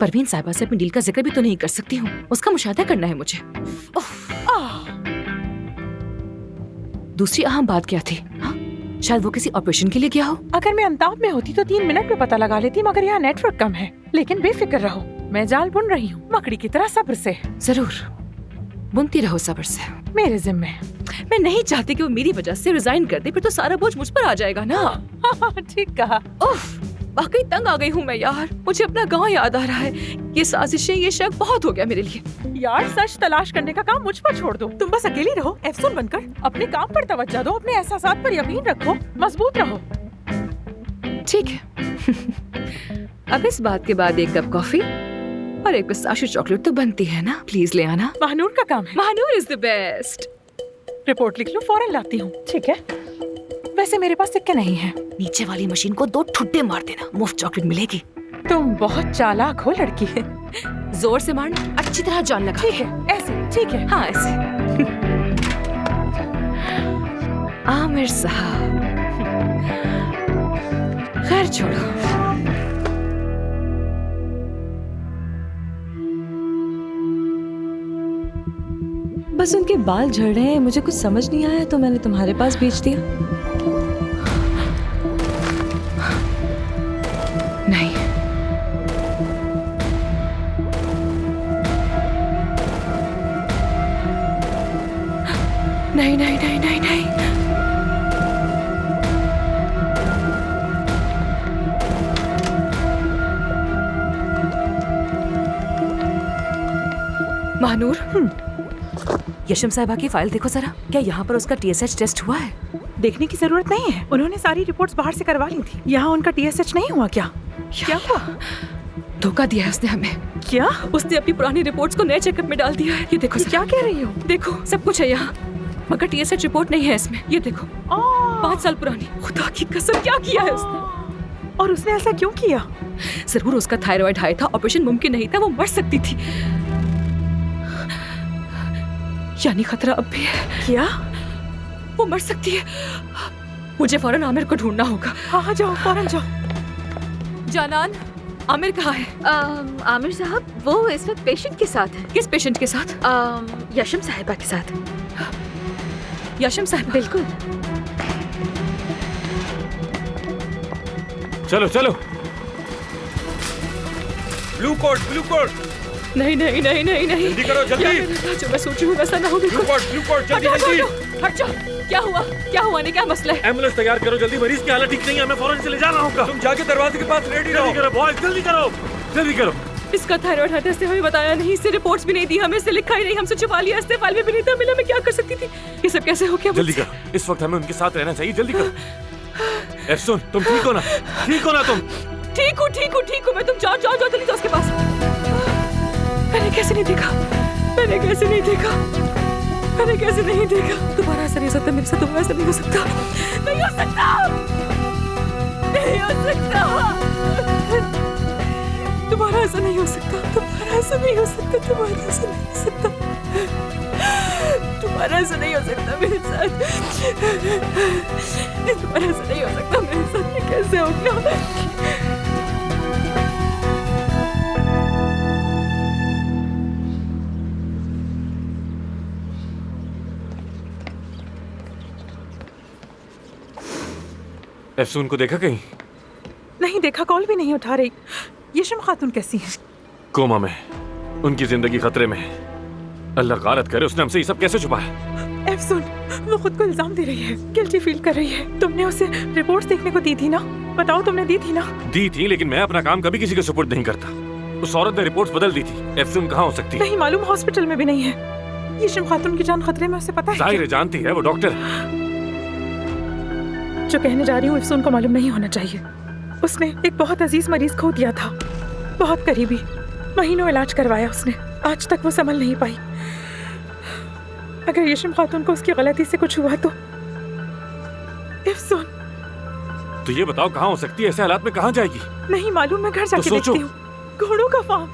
A: परवीन साहिबा से अपनी डील का जिक्र भी तो नहीं कर सकती हूँ, उसका मुशाहिदा करना है मुझे। दूसरी अहम बात क्या थी? हाँ? शायद वो किसी ऑपरेशन के लिए गया हो।
C: अगर मैं अंताब में होती तो 3 मिनट में पता लगा लेती, मगर यहाँ नेटवर्क कम है। लेकिन बेफिक्र रहो, मैं जाल बुन रही हूँ, मकड़ी की तरह सब्र से।
A: जरूर बुनती रहो सब्र से,
C: मेरे जिम्मे।
A: मैं नहीं चाहती कि वो मेरी वजह से रिजाइन कर दे, फिर तो सारा बोझ मुझ पर आ जाएगा ना।
C: ठीक कहा।
A: उफ, वाकई तंग आ गई हूँ मैं यार। मुझे अपना गांव याद आ रहा है। ये साजिशें, ये शक बहुत हो गया मेरे लिए।
C: यार सच तलाश करने का काम मुझ पर छोड़ दो। तुम बस अकेली रहो एफसून बनकर। अपने काम पर तवज्जो दो, अपने एहसासात पर यकीन रखो, मजबूत रहो।
A: ठीक है। अब इस बात के बाद एक कप कॉफी और एक पिस्ताशियो चॉकलेट तो बनती है ना। प्लीज ले आना।
C: महानूर का काम है।
A: Mahnoor is the best.
C: Report लिख लो, फौरन लाती हूँ। ठीक है। वैसे मेरे पास सिक्के नहीं है।
A: नीचे वाली मशीन को 2 ठुड्डे मार देना, मुफ्त चॉकलेट मिलेगी।
C: तुम बहुत चालाक हो लड़की है।
A: जोर से मारना, अच्छी तरह जान लगा।
C: ठीक है, ऐसे। ठीक है।
A: हाँ ऐसे। आमिर साहब, खैर छोड़ो।
D: बस उनके बाल झड़ रहे हैं, मुझे कुछ समझ नहीं आया तो मैंने तुम्हारे पास भेज दिया।
A: नहीं, नहीं नहीं नहीं नहीं नहीं। महानूर, यशम साहिबा की फाइल देखो जरा। क्या यहाँ पर उसका TSH टेस्ट हुआ है?
C: देखने की जरूरत नहीं है, उन्होंने सारी रिपोर्ट्स बाहर से करवा ली थी। यहाँ उनका TSH नहीं हुआ क्या? क्या हुआ?
A: धोखा दिया है उसने हमें।
C: क्या?
A: उसने अपनी पुरानी रिपोर्ट्स को नए चेकअप में डाल दिया है। ये देखो।
C: क्या कह रही हो?
A: देखो सब कुछ है यहाँ, मगर TSH रिपोर्ट नहीं है इसमें। ये देखो, 5 साल पुरानी। खुदा की कसम, क्या किया है उसने?
C: और उसने ऐसा क्यों किया?
A: जरूर उसका थायराइड हाई था, ऑपरेशन मुमकिन नहीं था, वो मर सकती थी। यानी खतरा अब भी है।
C: क्या?
A: वो मर सकती है। मुझे फौरन आमिर को ढूंढना होगा।
C: हाँ जाओ, फौरन जाओ।
A: जानान, आमिर कहाँ है?
Q: आमिर साहब वो इस वक्त पेशेंट के साथ है।
A: किस पेशेंट के साथ?
Q: यशम साहिबा के साथ।
A: यशम साहिबा?
Q: बिल्कुल।
G: चलो चलो। Blue coat, blue coat.
A: नहीं नहीं नहीं नहीं नहीं।
G: जल्दी करो, जल्दी।
A: जो मैं सोच रही हूँ वैसा ना हो।
G: ब्लू कोट, जल्दी जल्दी।
A: हट जाओ। क्या हुआ? क्या हुआ? ने क्या मसला है?
G: एम्बुलेंस तैयार करो जल्दी, मरीज की हालत ठीक नहीं है, हमें फौरन से ले जाना होगा। तुम जाके दरवाजे के पास रेडी रहो। जल्दी करो बॉयज, जल्दी करो, जल्दी करो।
A: इसका थायराइड हाई टेस्ट हमें बताया नहीं, इससे रिपोर्ट्स भी नहीं दी हमें, इससे लिखा ही नहीं, हमसे छुपा लिया, इससे फाइल में भी नहीं था मिला। मैं क्या कर सकती थी? ये सब कैसे हो गया?
G: जल्दी करो, इस वक्त हमें उनके साथ रहना चाहिए, जल्दी करो। एफसून, तुम ठीक हो ना? ठीक हो ना तुम?
A: ठीक हूँ ठीक हूँ ठीक हूँ मैं। तुम जाओ जाओ जाओ जल्दी उसके पास। मैंने कैसे नहीं देखा? मैंने कैसे नहीं देखा? मैंने कैसे नहीं देखा? दोबारा ऐसा नहीं हो सकता मेरे साथ, दोबारा ऐसा नहीं हो सकता। नहीं हो सकता, नहीं हो सकता। दोबारा ऐसा नहीं हो सकता, दोबारा ऐसा नहीं हो सकता, दोबारा ऐसा नहीं हो सकता, दोबारा ऐसा नहीं हो सकता मेरे साथ, दोबारा ऐसा नहीं हो सकता मेरे साथ। कैसे हो गया?
G: एफसून को देखा कहीं?
C: नहीं देखा, कॉल भी नहीं उठा रही। यशम खातून कैसी है?
G: कोमा में, उनकी जिंदगी खतरे में है। अल्लाह गारत करे उसने हमसे ये सब कैसे छुपाया।
C: एफसून, वो खुद को इल्जाम दे रही है, गिल्टी फील कर रही है। तुमने उसे रिपोर्ट्स देखने को दी थी ना? बताओ, तुमने दी थी ना?
G: दी थी, लेकिन मैं अपना काम कभी किसी के सुपुर्द नहीं करता। उस औरत ने रिपोर्ट्स बदल दी थी। एफसून कहाँ हो सकती है?
C: नहीं मालूम, हॉस्पिटल में भी नहीं है। यशम खातून की जान खतरे में, उसे पता है।
G: जाहिर है जानती है, वो डॉक्टर।
C: जो कहने जा रही हूँ एफसून को मालूम नहीं होना चाहिए। उसने एक बहुत अजीज मरीज खो दिया था, बहुत करीबी। महीनों इलाज करवाया उसने, आज तक वो संभल नहीं पाई। अगर यशम खातून को उसकी गलती से कुछ हुआ तो एफसून।
G: तो ये बताओ कहाँ हो सकती है? ऐसे हालात में कहाँ जाएगी?
C: नहीं मालूम, मैं घर जाके देखती हूँ। घोड़ों का फार्म,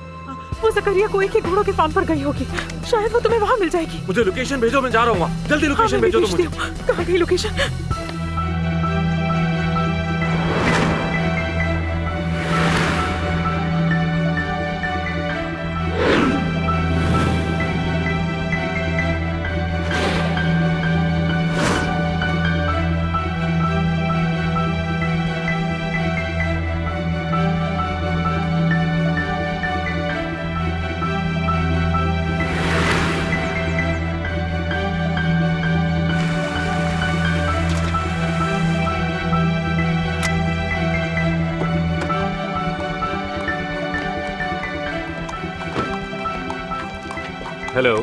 C: वो जकरिया कोई के घोड़ों के फार्म पर गई होगी, शायद वो तुम्हें वहाँ मिल जाएगी।
G: मुझे लोकेशन भेजो, मैं जा रहा हूँ वहाँ। जल्दी लोकेशन भेजो तुम मुझे।
C: कहाँ गई लोकेशन?
G: हेलो,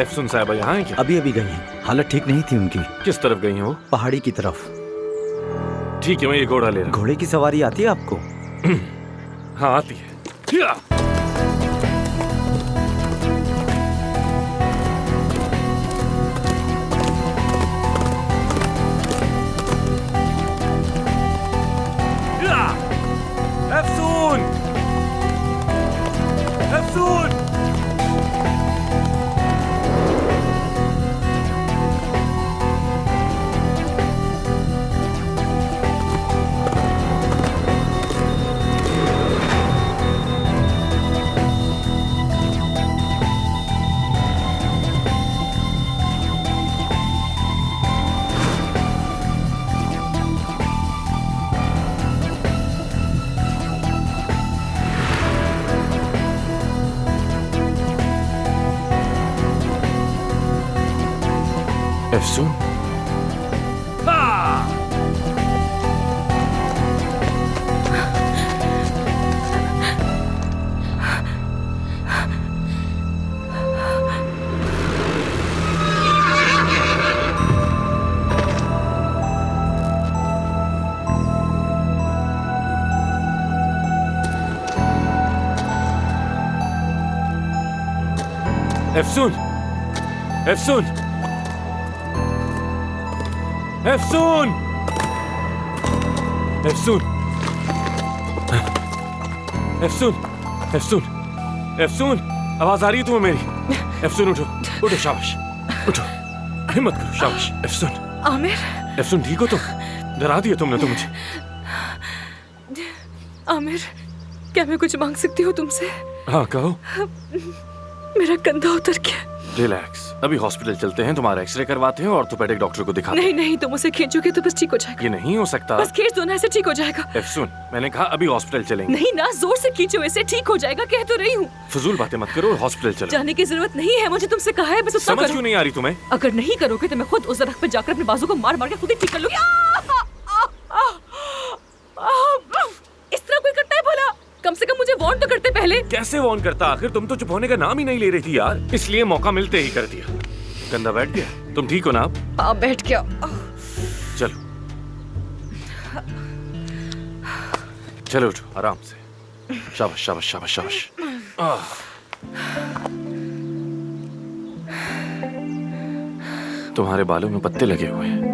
G: एफसुन साहिबा यहाँ हैं क्या?
I: अभी अभी गई हैं। हालत ठीक नहीं थी उनकी।
G: किस तरफ गई हैं वो?
I: पहाड़ी की तरफ।
G: ठीक है, मैं ये घोड़ा ले रहा हूँ।
I: घोड़े की सवारी आती है आपको?
G: हाँ आती है। या! एफसून! एफसून! एफसून? एफसून! एफसून! एफसून! एफसून! एफसून! एफसून! एफसून! आवाज आ रही है तुम्हें मेरी? एफसून उठो, उठो, शाबाश, उठो, हिम्मत करो, शाबाश। एफसून!
A: आमिर!
G: एफसून ठीक हो तुम? डरा दिया तुमने तो मुझे।
A: आमिर, क्या मैं कुछ मांग सकती हूँ तुमसे?
G: हाँ कहो।
A: मेरा कंधा उतर गया।
G: रिलैक्स, अभी हॉस्पिटल चलते हैं, तुम्हारा एक्सरे करवाते हैं और ऑर्थोपेडिक डॉक्टर को दिखाते हैं।
A: नहीं नहीं, तुम उसे खींचोगे तो बस ठीक हो जाएगा।
G: ये नहीं हो सकता।
A: बस खींच दो ना, ऐसे ठीक हो जाएगा।
G: एफसून, मैंने कहा अभी हॉस्पिटल चलेंगे।
A: नहीं ना, जोर से खींचो, ऐसे ठीक हो जाएगा, कह तो रही हूँ।
G: फजूल बातें मत करो और हॉस्पिटल चलो।
A: जाने की जरूरत नहीं है, मुझे तुमसे कहा है, बस उतना
G: समझ
A: करो।
G: क्यों नहीं आ रही तुम्हें?
A: अगर नहीं करोगे तो मैं खुद उस दरख्त पे जाकर अपने बाजू को मार मार के खुद ही ठीक कर लूंगी। इस तरह कोई करता है भला? कम से कम मुझे वार्न तो करते पहले।
G: कैसे वार्न करता? आखिर तुम तो चुप होने का नाम ही नहीं ले रही थी यार, इसलिए मौका मिलते ही कर दिया। कंधा बैठ गया? तुम ठीक हो ना?
A: आप बैठ गया।
G: चलो चलो, उठो आराम से। शाबाश शाबाश शाबाश शाबाश। तुम्हारे बालों में पत्ते लगे हुए हैं।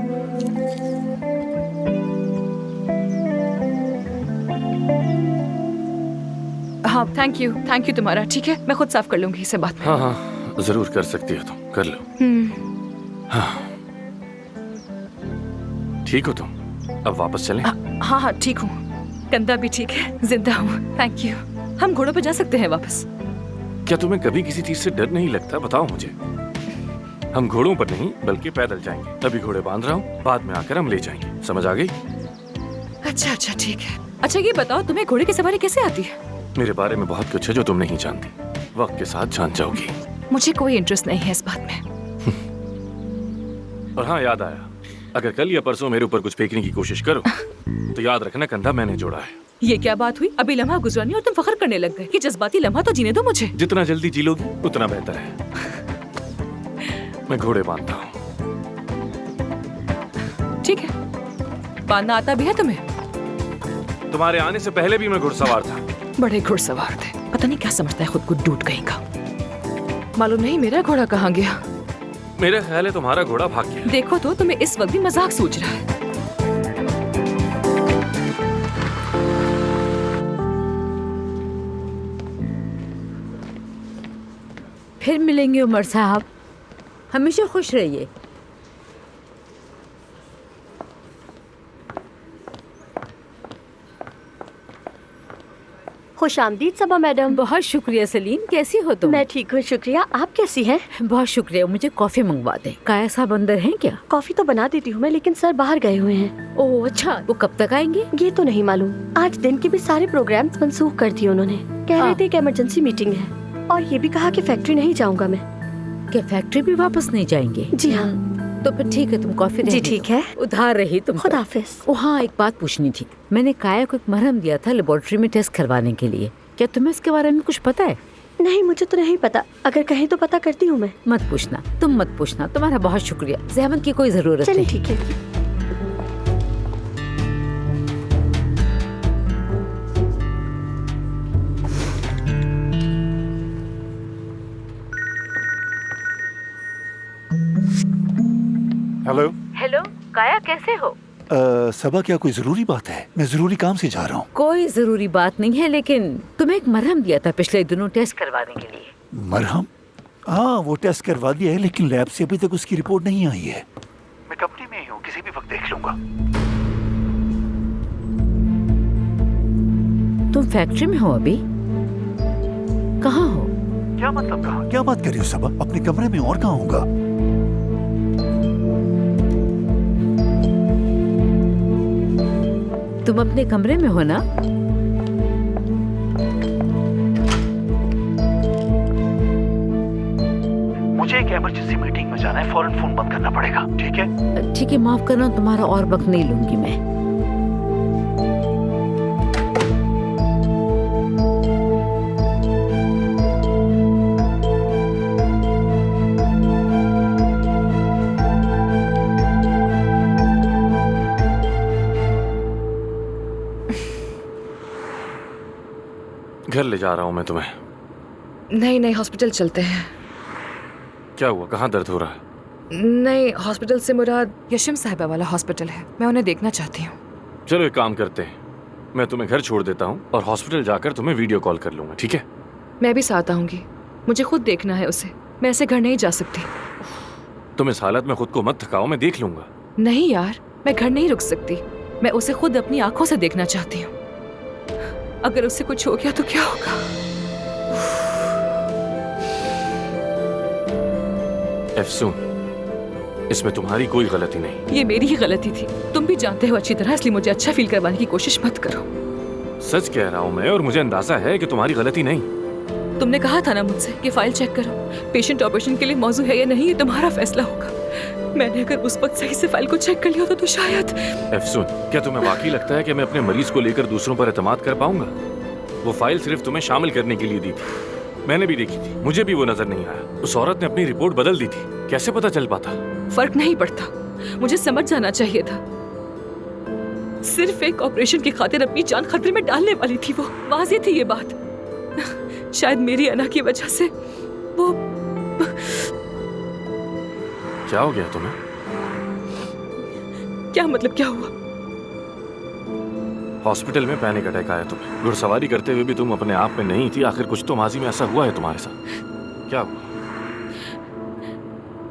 A: हाँ, थैंक यू तुम्हारा। ठीक है, मैं खुद साफ कर लूंगी इसे बाद में।
G: हाँ हाँ, जरूर कर सकती हो तुम, कर लो। हाँ। ठीक हो तुम? अब वापस चलें?
A: हाँ हाँ, ठीक हूँ, कंधा भी ठीक है, जिंदा हूँ, थैंक यू। हम घोड़ों पे जा सकते हैं वापस।
G: क्या तुम्हें कभी किसी चीज से डर नहीं लगता? बताओ मुझे। हम घोड़ों पर नहीं बल्कि पैदल जाएंगे। अभी घोड़े बांध रहा हूँ, बाद में आकर हम ले जाएंगे। समझ आ गई?
A: अच्छा अच्छा, ठीक है। अच्छा ये बताओ, तुम्हें घोड़े की सवारी कैसे आती है?
G: मेरे बारे में बहुत कुछ है जो तुम नहीं जानती, वक्त के साथ जान जाओगी।
A: मुझे कोई इंटरेस्ट नहीं है इस बात में।
G: और हाँ, याद आया, अगर कल या परसों मेरे ऊपर कुछ फेंकने की कोशिश करो तो याद रखना कंधा मैंने जोड़ा है।
A: ये क्या बात हुई? अभी लम्हा गुजरा नहीं और तुम फख्र करने लग गए। ये जज्बाती लम्हा तो जीने दो मुझे।
G: जितना जल्दी जी लोगी उतना बेहतर है। मैं घोड़े बांधता हूँ।
A: ठीक है, बांधना आता भी है तुम्हें?
G: तुम्हारे आने से पहले भी मैं घुड़सवार था।
A: बड़े घुड़सवार थे, पता नहीं क्या समझता है खुद को, डूड कहीं का। मालूम नहीं मेरा घोड़ा कहाँ गया।
G: मेरा ख्याल है तुम्हारा घोड़ा भाग गया।
A: देखो तो, तुम्हें इस वक्त भी मजाक सूझ रहा है।
K: फिर मिलेंगे उमर साहब, हमेशा खुश रहिए।
O: खुशामदीद सबा मैडम।
K: बहुत शुक्रिया सलीम, कैसी हो तुम?
O: मैं ठीक हूँ, शुक्रिया। आप कैसी हैं?
K: बहुत शुक्रिया। मुझे कॉफी मंगवा दे। काया साहब अंदर हैं क्या?
O: कॉफी तो बना देती हूँ मैं, लेकिन सर बाहर गए हुए हैं।
K: ओह अच्छा, वो कब तक आएंगे?
O: ये तो नहीं मालूम। आज दिन के भी सारे प्रोग्राम्स मनसूख कर दिए उन्होंने। कह रहे थे कि इमरजेंसी मीटिंग है, और ये भी कहा कि फैक्ट्री नहीं जाऊंगा मैं।
K: क्या फैक्ट्री भी वापस नहीं जाएंगे?
O: जी हाँ।
K: तो फिर ठीक है, तुम कॉफी
O: जी ठीक है।
K: उधार रही तुम।
O: खुदा हाफिज।
K: ओ हाँ, एक बात पूछनी थी। मैंने काया को एक मरहम दिया था लेबोरेटरी में टेस्ट करवाने के लिए, क्या तुम्हें इसके बारे में कुछ पता है?
O: नहीं, मुझे तो नहीं पता। अगर कहें तो पता करती हूँ मैं।
K: मत पूछना, तुम मत पूछना। तुम्हारा बहुत शुक्रिया, ज़हमत की कोई जरूरत
O: चलिए
K: नहीं।
O: ठीक है।
L: हेलो।
K: हेलो काया, कैसे हो?
L: सबा, क्या कोई जरूरी बात है? मैं जरूरी काम से जा रहा हूँ।
K: कोई जरूरी बात नहीं है, लेकिन तुम्हें एक मरहम दिया था पिछले दिनों टेस्ट करवाने के लिए।
L: मरहम? हाँ, वो टेस्ट करवा दिया है, लेकिन लैब से अभी तक उसकी रिपोर्ट नहीं आई है। मैं कंपनी में ही हूँ, किसी भी वक्त देख लूंगा।
K: तुम फैक्ट्री में हो अभी? कहाँ हो?
L: क्या मतलब कहाँ? क्या बात कर रही हो सबा? अपने कमरे में, और कहाँ होगा?
K: तुम अपने कमरे में हो ना?
L: मुझे एक इमरजेंसी मीटिंग में जाना है, फौरन फोन बंद करना पड़ेगा, ठीक है?
K: ठीक है, माफ करना, तुम्हारा और वक्त नहीं लूंगी मैं।
G: घर ले जा रहा हूँ मैं तुम्हें।
A: नहीं नहीं, हॉस्पिटल चलते हैं।
G: क्या हुआ, कहाँ दर्द हो रहा है?
A: नहीं, हॉस्पिटल से मुराद यशम साहिबा वाला हॉस्पिटल है। मैं उन्हें देखना चाहती हूँ।
G: चलो एक काम करते हैं, मैं तुम्हें घर छोड़ देता हूँ और हॉस्पिटल जाकर तुम्हें वीडियो कॉल कर लूंगा, ठीक है?
A: मैं भी साथ आऊंगी, मुझे खुद देखना है उसे। मैं ऐसे घर नहीं जा सकती।
G: तुम इस हालत में खुद को मत थकाओ, मैं देख लूंगा।
A: नहीं यार, मैं घर नहीं रुक सकती। मैं उसे खुद अपनी आंखों से देखना चाहती हूँ। अगर उससे कुछ हो गया तो क्या होगा?
G: एफसून, इसमें तुम्हारी कोई गलती नहीं।
A: ये मेरी ही गलती थी, तुम भी जानते हो अच्छी तरह, इसलिए मुझे अच्छा फील करवाने की कोशिश मत करो।
G: सच कह रहा हूँ मैं, और मुझे अंदाजा है कि तुम्हारी गलती नहीं।
A: तुमने कहा था ना मुझसे कि फाइल चेक करो, पेशेंट ऑपरेशन के लिए मौजूद है या नहीं, ये तुम्हारा फैसला होगा। मैंने अगर उस वक्त सही से फाइल को चेक कर लिया होता तो शायद।
G: एफसून, क्या तुम्हें वाकई लगता है कि मैं अपने मरीज को लेकर दूसरों पर एतमाद कर पाऊंगा? वो फाइल सिर्फ तुम्हें शामिल करने के लिए दी थी। मैंने भी देखी थी, मुझे भी वो नजर नहीं आया। उस औरत ने अपनी रिपोर्ट बदल दी थी, कैसे पता चल पाता?
A: फर्क नहीं पड़ता, मुझे समझ जाना चाहिए था। सिर्फ एक ऑपरेशन की खातिर अपनी जान खतरे में डालने वाली थी वो। वाज़ेह थी ये बात। शायद मेरी अना की वजह से वो।
G: क्या हो गया तुम्हें?
A: क्या मतलब क्या हुआ?
G: हॉस्पिटल में पैनिक अटैक आया तुम्हें। घुड़सवारी करते हुए भी तुम अपने आप में नहीं थी। आखिर कुछ तो माजी में ऐसा हुआ है तुम्हारे साथ, क्या हुआ?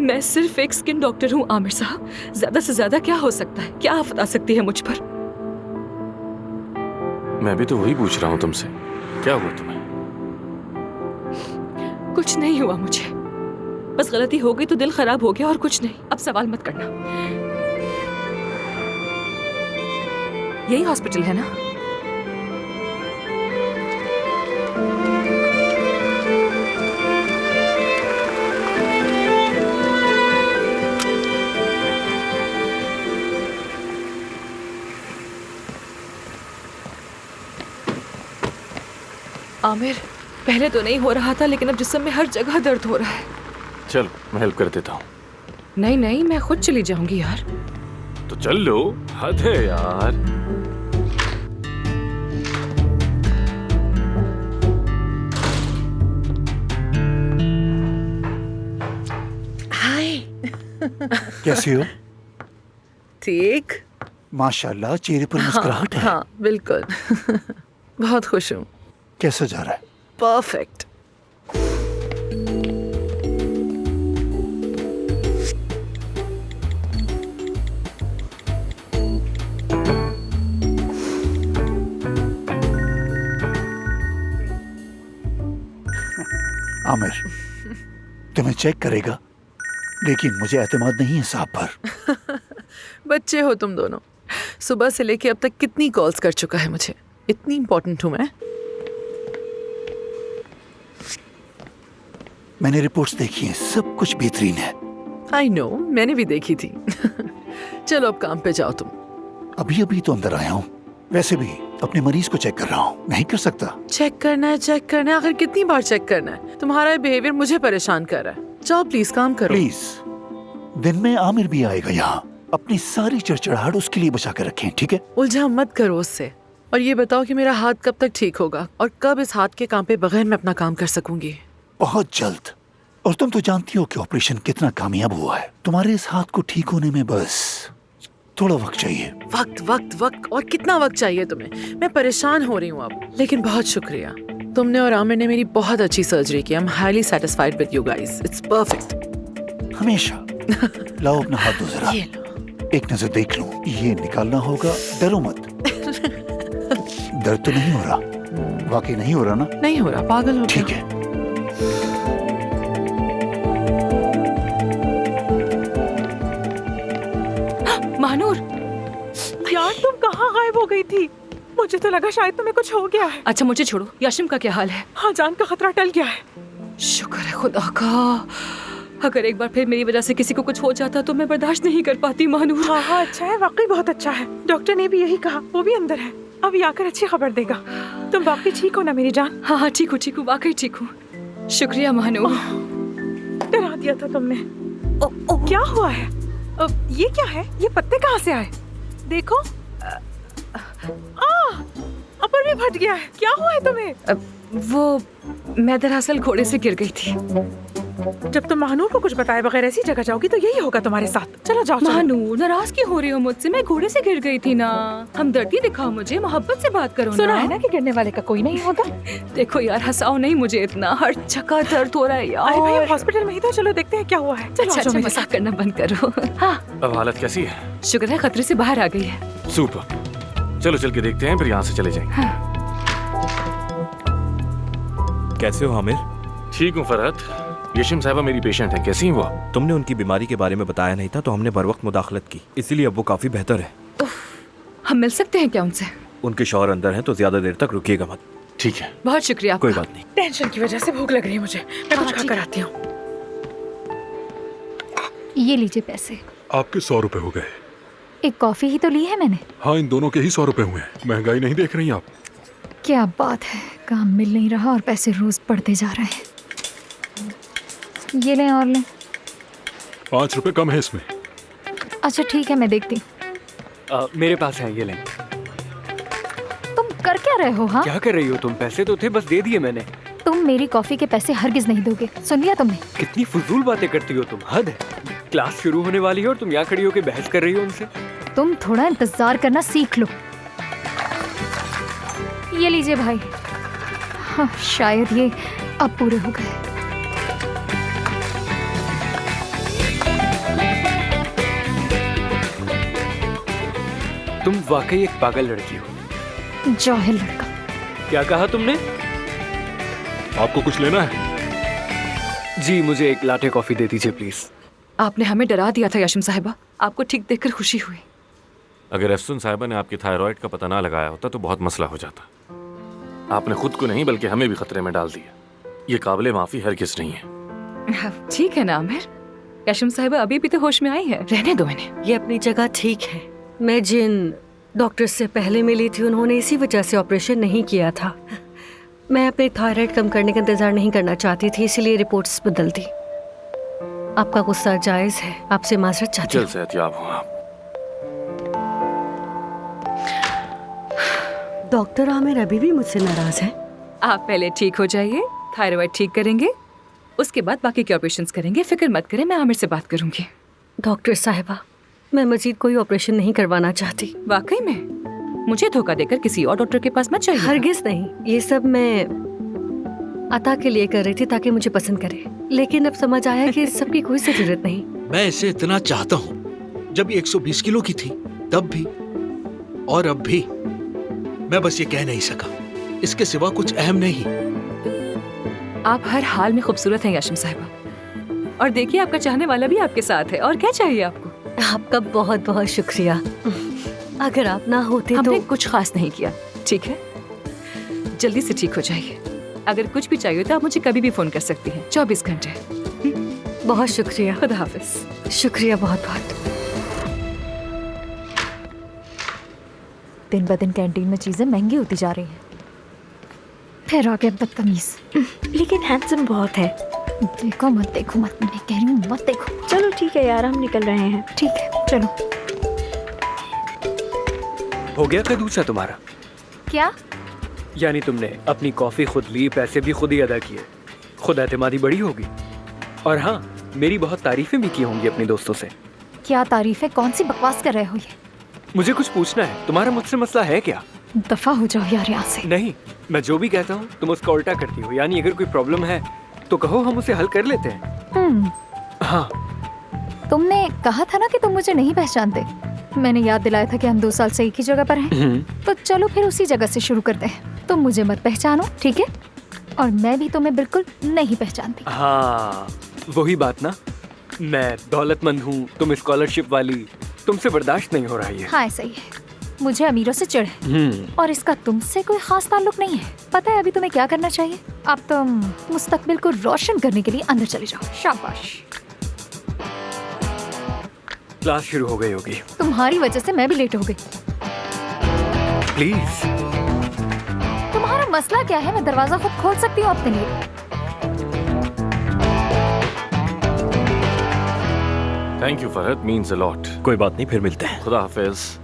A: मैं सिर्फ एक स्किन डॉक्टर हूँ आमिर साहब, ज्यादा से ज्यादा क्या हो सकता है? क्या आफत आ सकती है मुझ पर?
G: मैं भी तो वही पूछ रहा हूँ तुमसे, क्या हुआ तुम्हें?
A: कुछ नहीं हुआ मुझे, बस गलती हो गई तो दिल खराब हो गया और कुछ नहीं। अब सवाल मत करना। यही हॉस्पिटल है ना? आमिर, पहले तो नहीं हो रहा था, लेकिन अब जिस्म में हर जगह दर्द हो रहा है।
G: चलो मैं हेल्प कर देता हूँ।
A: नहीं नहीं, मैं खुद चली जाऊंगी यार।
G: तो चल लो, हद है यार।
P: हाय।
L: कैसी हो?
P: ठीक।
L: माशाल्लाह, चेहरे पर मुस्कुराहट है।
P: हाँ बिल्कुल। बहुत खुश हूँ।
L: कैसा जा रहा है?
P: परफेक्ट।
L: आमिर, तुम्हें चेक करेगा, लेकिन मुझे एतमाद नहीं है साहब पर।
P: बच्चे हो तुम दोनों। सुबह से लेके अब तक कितनी कॉल्स कर चुका है मुझे। इतनी इंपॉर्टेंट हूँ मैं?
L: मैंने रिपोर्ट्स देखी हैं, सब कुछ बेहतरीन है।
P: आई नो, मैंने भी देखी थी। चलो अब काम पे जाओ तुम।
L: अभी अभी तो अंदर आया हूँ। वैसे भी अपने मरीज को चेक कर रहा हूँ, नहीं कर सकता।
P: चेक करना है, आखिर कितनी बार चेक करना है? तुम्हारा बिहेवियर मुझे परेशान कर रहा है। जाओ प्लीज काम करो।
L: प्लीज, दिन में आमिर भी आएगा यहाँ, अपनी सारी चिड़चिड़ाहट उसके लिए बचा कर रखें, ठीक है?
P: उलझा मत करो उससे। और ये बताओ कि मेरा हाथ कब तक ठीक होगा और कब इस हाथ के काम पे बगैर मैं अपना काम कर सकूंगी?
L: बहुत जल्द। और तुम तो जानती हो कि ऑपरेशन कितना कामयाब हुआ है। तुम्हारे इस हाथ को ठीक होने में बस थोड़ा वक्त चाहिए।
P: वक्त वक्त वक्त और कितना वक्त चाहिए तुम्हें? मैं परेशान हो रही हूँ अब। लेकिन बहुत शुक्रिया, तुमने और आमिर ने मेरी बहुत अच्छी सर्जरी की। I am highly satisfied with you guys, it's perfect.
L: हमेशा। लाओ अपना हाथ दो जरा, एक नजर देख लूं। ये निकालना होगा, डरो मत। दर्द तो नहीं हो रहा? वाकई नहीं हो रहा ना?
P: नहीं हो रहा, पागल हो।
L: ठीक है।
A: महानूर,
C: यार तुम कहाँ गायब हो गई थी? मुझे तो लगा शायद तुम्हें कुछ हो गया है।
A: अच्छा मुझे छोड़ो, याशिम का क्या हाल है?
C: हाँ, जान का खतरा टल गया है।
A: शुक्र है खुदा का। अगर एक बार फिर मेरी वजह से किसी को कुछ हो जाता तो मैं बर्दाश्त नहीं कर पाती महानूर।
C: हाँ हाँ, अच्छा है, वाकई बहुत अच्छा है। डॉक्टर ने भी यही कहा, वो भी अंदर है, अभी आकर अच्छी खबर देगा। तुम वाकई ठीक हो ना मेरी जान?
A: हाँ हाँ ठीक हूँ, वाकई ठीक हूँ। शुक्रिया महानूर।
C: डरा दिया था तुमने। क्या हुआ है? ये क्या है? ये पत्ते कहाँ से आए? देखो, अपर भी फट गया है। क्या हुआ है तुम्हें?
A: वो मैं दरअसल घोड़े से गिर गई थी।
C: जब तुम महानूर को कुछ बताए बगैर ऐसी जगह जाओगी तो यही होगा तुम्हारे साथ। चलो जाओ।
A: महानूर, नाराज क्यों हो रही हो मुझसे? मैं घोड़े से गिर गई थी ना। हमदर्दी दिखाओ मुझे, मोहब्बत से बात करो।
C: सुना है ना कि गिरने वाले का कोई नहीं होता।
A: देखो यार, हंसाओ नहीं मुझे इतना, हर जगह दर्द हो रहा है यार।
C: अरे भाई, हॉस्पिटल में ही तो, चलो देखते हैं क्या हुआ है। चलो
A: अच्छा, मजाक करना बंद करो। हाँ,
G: अब हालत कैसी है?
A: शुक्र है खतरे से बाहर आ गई है।
G: सुपर, चलो चल के देखते हैं, फिर यहाँ से चले जाएंगे।
A: हाँ।
R: कैसे हो आमिर?
G: ठीक हूँ फरहत। यशिम साहिबा मेरी पेशेंट है, कैसी हैं वो?
R: तुमने उनकी बीमारी के बारे में बताया नहीं था तो हमने बर वक्त मुदाखलत की, इसीलिए अब वो काफी बेहतर है।
A: हम मिल सकते हैं क्या उनसे?
R: उनके शौहर अंदर हैं तो ज्यादा देर तक रुकिएगा मत।
G: ठीक है,
A: बहुत शुक्रिया।
R: कोई बात नहीं।
C: टेंशन की वजह से भूख लग रही है मुझे, मैं कुछ खा कर आती हूँ।
J: ये लीजिए पैसे।
S: आपके 100 रुपए हो गए।
J: एक कॉफी ही तो ली है मैंने।
S: हाँ, इन दोनों के ही 100 रुपए हुए हैं। महंगाई नहीं देख रही आप?
J: क्या बात है, काम मिल नहीं रहा और पैसे रोज बढ़ते जा रहे हैं। ये लें और लें।
S: 5 रुपए कम है इसमें।
J: अच्छा ठीक है, मैं देखती हूँ।
M: मेरे पास है, ये लें।
J: तुम कर क्या रहे हो? हाँ,
M: क्या कर रही हो तुम? पैसे तो थे, बस दे दिए मैंने।
J: तुम मेरी कॉफी के पैसे हरगिज नहीं दोगे, सुन लिया तुमने?
M: कितनी फजूल बातें करती हो तुम, हद है। क्लास शुरू होने वाली है और तुम यहाँ खड़ी होकर बहस कर रही हो उनसे।
J: तुम थोड़ा इंतजार करना सीख लो। ये लीजिए भाई। हाँ, शायद ये अब पूरे हो गए।
M: तुम वाकई एक पागल लड़की हो।
J: जाहिल लड़का।
M: क्या कहा तुमने?
S: आपको कुछ लेना है?
M: जी, मुझे एक लाटे कॉफी दे दीजिए प्लीज।
A: आपने हमें डरा दिया था याशिम साहिबा, आपको ठीक देखकर खुशी हुई।
G: अगर एफसुन साहिबा ने आपकी थायराइड का पता ना लगाया होता तो बहुत मसला हो जाता। आपने खुद को नहीं बल्कि हमें भी खतरे में डाल दिया। ये काबिले माफी हरगिज़ नहीं है।
A: ठीक है ना आमिर, याशिम साहिबा अभी भी तो होश में आई है, रहने दो इन्हें।
O: ये अपनी जगह ठीक है। मैं जिन डॉक्टर से पहले मिली थी उन्होंने इसी वजह से ऑपरेशन नहीं किया था। मैं अपने थायराइड कम करने का इंतजार नहीं करना चाहती थी, इसीलिए रिपोर्ट्स बदल दी। आपका गुस्सा जायज है, आपसे माजरत चाहती हूँ।
G: जल्द सेहतयाब हो आप।
O: डॉक्टर आमिर अभी भी मुझसे नाराज है।
A: आप पहले ठीक हो जाइए, थायराइड ठीक करेंगे, उसके बाद बाकी के ऑपरेशंस करेंगे। फिक्र मत करें, मैं आमिर से बात करूंगी।
O: डॉक्टर साहिबा, मैं मजीद कोई ऑपरेशन नहीं करवाना चाहती।
A: वाकई में? मुझे धोखा देकर किसी और डॉक्टर के पास मत चाहिए।
O: हरगिज नहीं, ये सब मैं अता के लिए कर रही थी ताकि मुझे पसंद करे, लेकिन अब समझ आया कि इस सब की कोई जरूरत नहीं।
T: मैं इसे इतना चाहता हूँ। जब ये 120 किलो की थी तब भी और अब भी। मैं बस ये कह नहीं सका, इसके सिवा कुछ अहम नहीं।
A: आप हर हाल में खूबसूरत हैं याशिम साहिबा, और देखिए आपका चाहने वाला भी आपके साथ है। और क्या चाहिए आपको?
O: आपका बहुत बहुत शुक्रिया। अगर आप ना होते
A: हमने
O: तो
A: कुछ खास नहीं किया, ठीक है? जल्दी से ठीक हो जाइए। अगर कुछ भी चाहिए तो आप मुझे कभी भी फोन कर सकती हैं, 24 घंटे।
O: बहुत शुक्रिया।
A: खुदा हाफिज।
O: शुक्रिया बहुत बहुत।
J: दिन ब दिन कैंटीन में चीजें महंगी होती जा रही हैं। फिर आ गया बदतमीज।
Q: लेकिन हैंडसम बहुत है।
J: देखो मत मैं कह रही हूँ मत देखो।
Q: चलो ठीक है यार, हम निकल रहे हैं।
J: ठीक है चलो।
M: हो गया क्या दूसरा तुम्हारा?
J: क्या?
M: यानी तुमने अपनी कॉफी खुद ली, पैसे भी खुद ही अदा किए, खुद एतमादी बड़ी होगी। और हाँ, मेरी बहुत तारीफें भी की होंगी अपने दोस्तों से।
J: क्या तारीफ है? कौन सी बकवास कर रहे हो ये?
M: मुझे कुछ पूछना है, तुम्हारा मुझसे मसला है क्या?
J: दफा हो जाओ यार यहाँ से।
M: नहीं, मैं जो भी कहता हूँ तुम उसका उल्टा करती हो। यानी अगर कोई प्रॉब्लम है तो कहो, हम उसे हल कर लेते हैं। हाँ।
J: तुमने कहा था ना कि तुम मुझे नहीं पहचानते। मैंने याद दिलाया था कि हम 2 साल से एक ही जगह पर हैं। तो चलो फिर उसी जगह से शुरू करते हैं। तुम मुझे मत पहचानो, ठीक है? और मैं भी तुम्हें बिल्कुल नहीं पहचानती।
M: हाँ, वही बात ना। मैं दौलतमंद हूँ, तुम स्कॉलरशिप वाली, तुमसे बर्दाश्त नहीं हो रहा है।
J: हाँ ऐसा ही है, मुझे अमीरों से चिढ़ है और इसका तुमसे कोई खास ताल्लुक नहीं है। पता है अभी तुम्हें क्या करना चाहिए? अब तुम मुस्तकबिल को रोशन करने के लिए अंदर चले जाओ। शाबाश।
M: क्लास शुरू हो गई होगी।
J: तुम्हारी वजह से मैं भी लेट हो गई।
M: प्लीज।
J: तुम्हारा मसला क्या है? मैं दरवाजा खुद खोल सकती हूँ अपने लिए।
E: Thank you Farhat, means a lot.
R: कोई बात नहीं, फिर मिलते हैं।
E: खुदा हाफिज।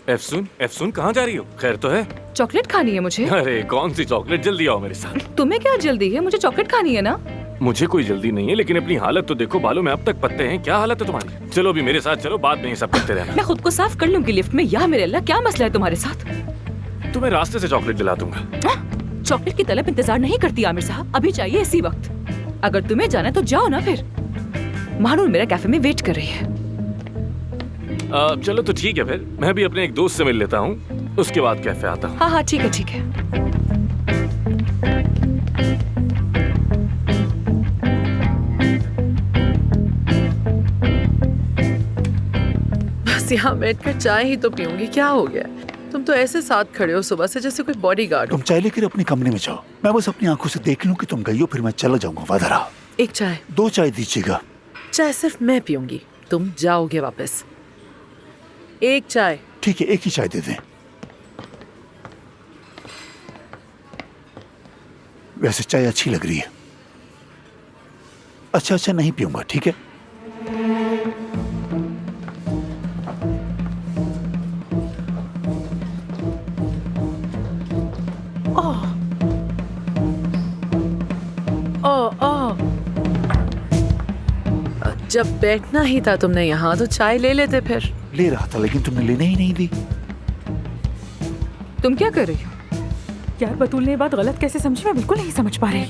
E: एफसून कहाँ जा रही हो? खैर तो है?
A: चॉकलेट खानी है मुझे।
E: अरे कौन सी चॉकलेट? जल्दी आओ मेरे साथ।
A: तुम्हें क्या जल्दी है? मुझे चॉकलेट खानी है ना।
E: मुझे कोई जल्दी नहीं है, लेकिन अपनी हालत तो देखो, बालों में अब तक पत्ते हैं। क्या हालत है तुम्हारी? चलो अभी मेरे साथ चलो, बाद में ये सब करते रहना।
A: मैं खुद को साफ कर लूंगी लिफ्ट में। या मेरे अल्लाह, क्या मसला है तुम्हारे साथ?
E: तुम्हें रास्ते से चॉकलेट दिला दूंगा।
A: चॉकलेट की तलब इंतजार नहीं करती आमिर साहब, अभी चाहिए इसी वक्त। अगर तुम्हें जाना है तो जाओ ना फिर। मानूर मेरा कैफे में वेट कर रही है।
E: चलो तो ठीक है, फिर मैं भी अपने एक दोस्त से मिल लेता हूँ, उसके बाद कैफे आता हूँ।
A: हाँ ठीक है ठीक है।
P: बस यहाँ बैठकर चाय ही तो पीऊंगी। क्या हो गया? तुम तो ऐसे साथ खड़े हो सुबह से जैसे कोई बॉडीगार्ड हो।
L: तुम चाय लेकर अपने कमरे में जाओ, मैं बस अपनी आंखों से देख लूं कि तुम गई हो, फिर मैं चला जाऊंगा। वादा रहा।
P: एक चाय।
L: 2 चाय दीजिएगा।
P: चाय सिर्फ मैं पीऊंगी, तुम जाओगे वापस। एक चाय।
L: ठीक है, एक ही चाय दे दें। वैसे चाय अच्छी लग रही है। अच्छा नहीं पीऊंगा, ठीक है?
P: जब बैठना ही था तुमने यहाँ, तो चाय ले लेते फिर।
L: ले रहा था, लेकिन तुमने लेने ही नहीं दी।
A: तुम क्या कर रही हो?
C: यार बतूल ने बात गलत कैसे समझी, मैं बिल्कुल नहीं समझ पा रही।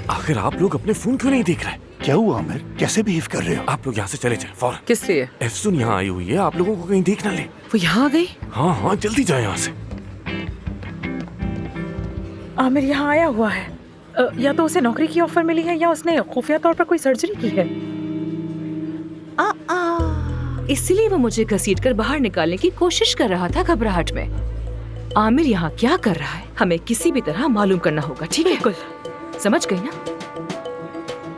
E: आखिर आप लोग अपने फोन क्यों नहीं देख रहे?
L: क्या हुआ आमिर? कैसे बिहेव कर रहे हो?
E: आप लोग यहाँ से चले जाएं फौरन।
P: किस लिए?
E: एफसून यहाँ आई हुई है, आप लोगों को कहीं देख ना ले।
P: वो यहाँ आ गई?
E: हाँ जल्दी जाए यहाँ से।
C: आमिर यहाँ आया हुआ है। या तो उसे नौकरी की ऑफर मिली है या उसने खुफिया तौर पर कोई सर्जरी की है।
A: इसलिए वो मुझे घसीटकर बाहर निकालने की कोशिश कर रहा था घबराहट में। आमिर यहाँ क्या कर रहा है हमें किसी भी तरह मालूम करना होगा, ठीक है?
C: बिल्कुल।
A: समझ गई ना?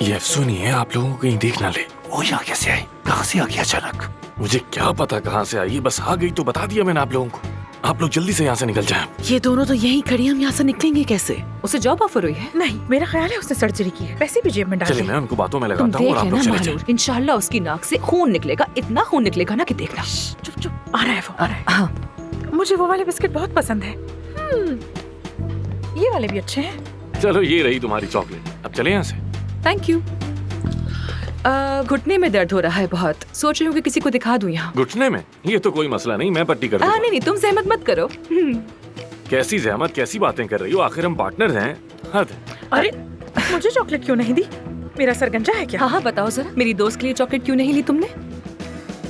E: ये अफसून ही है, आप लोगों को कहीं देख ना ले।
L: वो यहाँ कैसे आई? कहाँ से आ गया अचानक?
E: मुझे क्या पता कहाँ से आई, बस आ गई तो बता दिया मैंने आप लोगों को। आप लोग जल्दी से यहाँ से निकल जाएं।
P: ये दोनों तो यहीं खड़ी, हम यहाँ से निकलेंगे कैसे?
A: उसे जॉब ऑफर हुई है?
C: नहीं, मेरा ख्याल है उसने सर्जरी की है। पैसे भी जेब में डाल
E: चलिए
C: दिए।
E: मैं उनको बातों में लगाता हूँ और आप लोग चले जाएं।
A: इंशाल्लाह उसकी नाक से खून निकलेगा, इतना खून निकलेगा ना कि देखना।
C: चुप आ रहा है वो, आ रहा है। हाँ। मुझे वो वाले बिस्किट बहुत पसंद है। ये वाले भी अच्छे हैं।
E: चलो ये रही तुम्हारी चॉकलेट, अब चले यहाँ से।
A: Thank you. घुटने में दर्द हो रहा है बहुत, सोच रही हूँ कि किसी को दिखा दूं यहाँ।
E: घुटने में? ये तो कोई मसला नहीं, मैं पट्टी कर दूंगा।
A: नहीं तुम जहमत मत करो।
E: कैसी जहमत, कैसी बातें कर रही हो? आखिर हम पार्टनर हैं। हद।
C: अरे मुझे चॉकलेट क्यों नहीं दी? मेरा सर गंजा है क्या?
A: हाँ बताओ जरा, मेरी दोस्त के लिए चॉकलेट क्यों नहीं ली तुमने?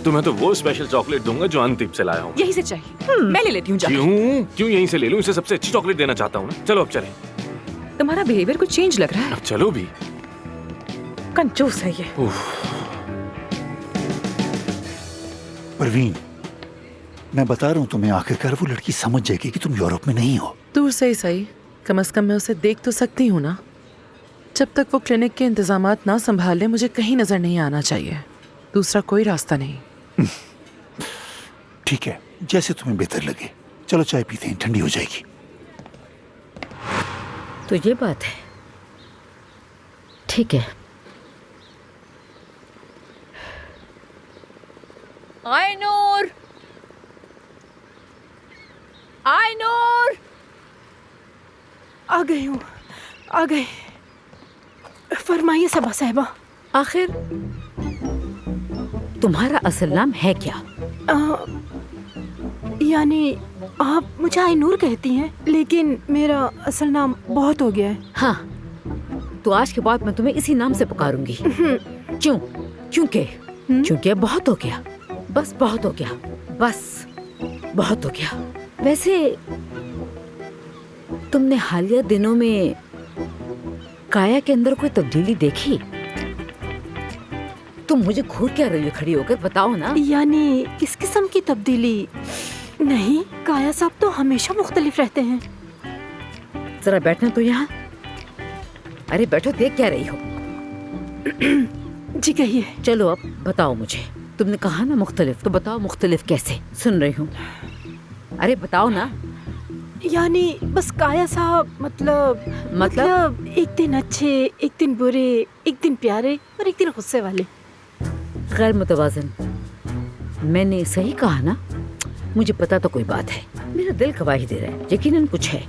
E: तुम्हें तो वो स्पेशल चॉकलेट दूंगा जो अंतिम से लाया हूँ।
A: यही से चाहिए। मैं ले लेती हूँ।
E: क्यों यहीं से ले लूँ? इसे सबसे अच्छी चॉकलेट देना चाहता हूँ ना। चलो अब चलें।
A: तुम्हारा बिहेवियर कुछ चेंज लग रहा है।
E: अब चलो भी।
C: कंजूस है ये।
L: परवीन, मैं बता रहा हूँ तुम्हें, आखिरकार वो लड़की समझ जाएगी कि तुम यूरोप में नहीं हो।
P: दूर से ही सही, कम से कम मैं उसे देख तो सकती हूँ ना। जब तक वो क्लिनिक के इंतजामात ना संभाल ले, मुझे कहीं नजर नहीं आना चाहिए। दूसरा कोई रास्ता नहीं।
L: ठीक है, जैसे तुम्हें बेहतर लगे। चलो चाय पीते हैं, ठंडी हो जाएगी।
K: तो ये बात है, ठीक है।
D: आइनूर, आइनूर,
J: आ गई हूँ, आ गए। फरमाइए सबा साहिबा।
K: आखिर तुम्हारा असल नाम है क्या?
J: यानी आप मुझे आइनूर कहती हैं, लेकिन मेरा असल नाम बहुत हो गया है।
K: हाँ, तो आज के बाद मैं तुम्हें इसी नाम से पुकारूंगी। क्यों? क्योंकि अब बहुत हो गया, बस बहुत हो गया, बस बहुत हो गया। वैसे तुमने हालिया दिनों में काया के अंदर कोई तब्दीली देखी? तुम मुझे घूर क्या रही हो खड़ी होकर, बताओ ना।
J: यानी किस किस्म की तब्दीली? नहीं, काया साहब तो हमेशा मुख्तलिफ रहते हैं।
K: जरा बैठना तो यहाँ। अरे बैठो, देख क्या रही हो?
J: जी कहिए।
K: चलो अब बताओ मुझे, तुमने कहा ना मुख्तलिफ, तो बताओ मुख्तलिफ कैसे? सुन रही हूँ। अरे बताओ ना।
J: यानी बस काया साहब मतलब एक दिन अच्छे, एक दिन बुरे, एक दिन प्यारे और एक दिन गुस्से वाले।
K: गैर मुतवाज़िन। मैंने सही कहा ना? मुझे पता तो कोई बात है, मेरा दिल गवाही दे रहा है, यकीनन कुछ है।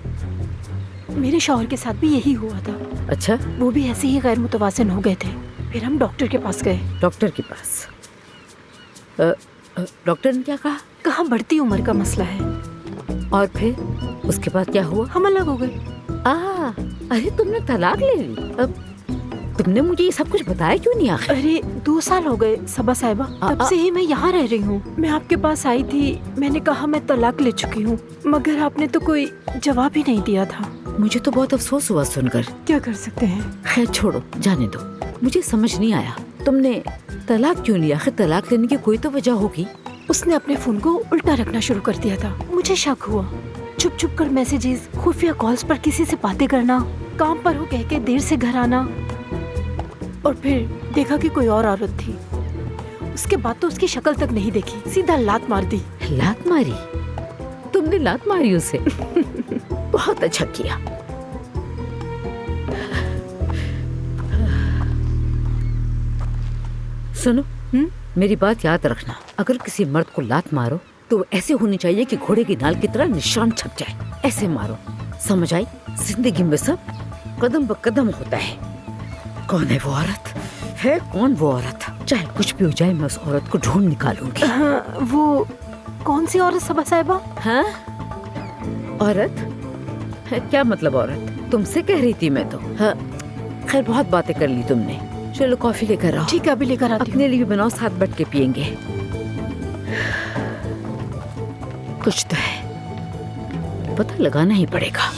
J: मेरे शौहर के साथ भी यही हुआ था।
K: अच्छा?
J: वो भी ऐसे ही गैर मुतवाज़िन हो गए थे। फिर हम डॉक्टर के पास गए।
K: डॉक्टर के पास? डॉक्टर ने क्या कहा?
J: कहा बढ़ती उम्र का मसला है।
K: और फिर उसके बाद क्या हुआ?
J: हम अलग हो गए।
K: अरे तुमने तलाक ले ली? अब तुमने मुझे ये सब कुछ बताया क्यों नहीं आखिर?
J: अरे 2 साल हो गए सबा साहिबा, तब से ही मैं यहाँ रह रही हूँ। मैं आपके पास आई थी, मैंने कहा मैं तलाक ले चुकी हूँ, मगर आपने तो कोई जवाब ही नहीं दिया था।
K: मुझे तो बहुत अफसोस हुआ सुनकर।
J: क्या कर सकते हैं?
K: खैर छोड़ो, जाने दो। मुझे समझ नहीं आया तुमने तलाक क्यों लिया? आखिर तलाक लेने की कोई तो वजह होगी।
J: उसने अपने फोन को उल्टा रखना शुरू कर दिया था। मुझे शक हुआ। छुप छुप कर मैसेजेस, खुफिया कॉल्स पर किसी से बातें करना, काम पर हो कह के देर से घर आना, और फिर देखा कि कोई और औरत थी। उसके बाद तो उसकी शक्ल तक नहीं देखी, सीधा लात मार दी।
K: लात मारी? तुमने लात मारी उसे? बहुत अच्छा किया। सुनो, मेरी बात याद रखना, अगर किसी मर्द को लात मारो तो ऐसे होनी चाहिए कि घोड़े की नाल की तरह निशान छप जाए। ऐसे मारो, समझ आई? जिंदगी में सब कदम ब कदम होता है। कौन है वो औरत? है कौन वो औरत? चाहे कुछ भी हो जाए, मैं उस औरत को ढूंढ निकालूंगी।
J: वो कौन सी औरत सबा साहिबा?
K: हाँ, औरत? क्या मतलब औरत? तुमसे कह रही थी मैं तो। हाँ, खैर बहुत बातें कर ली तुमने। चलो कॉफी लेकर आओ।
J: ठीक है, अभी लेकर आती हूँ।
K: अपने लिए भी बनाओ, साथ बैठ के पियेंगे। कुछ तो है, पता लगाना ही पड़ेगा।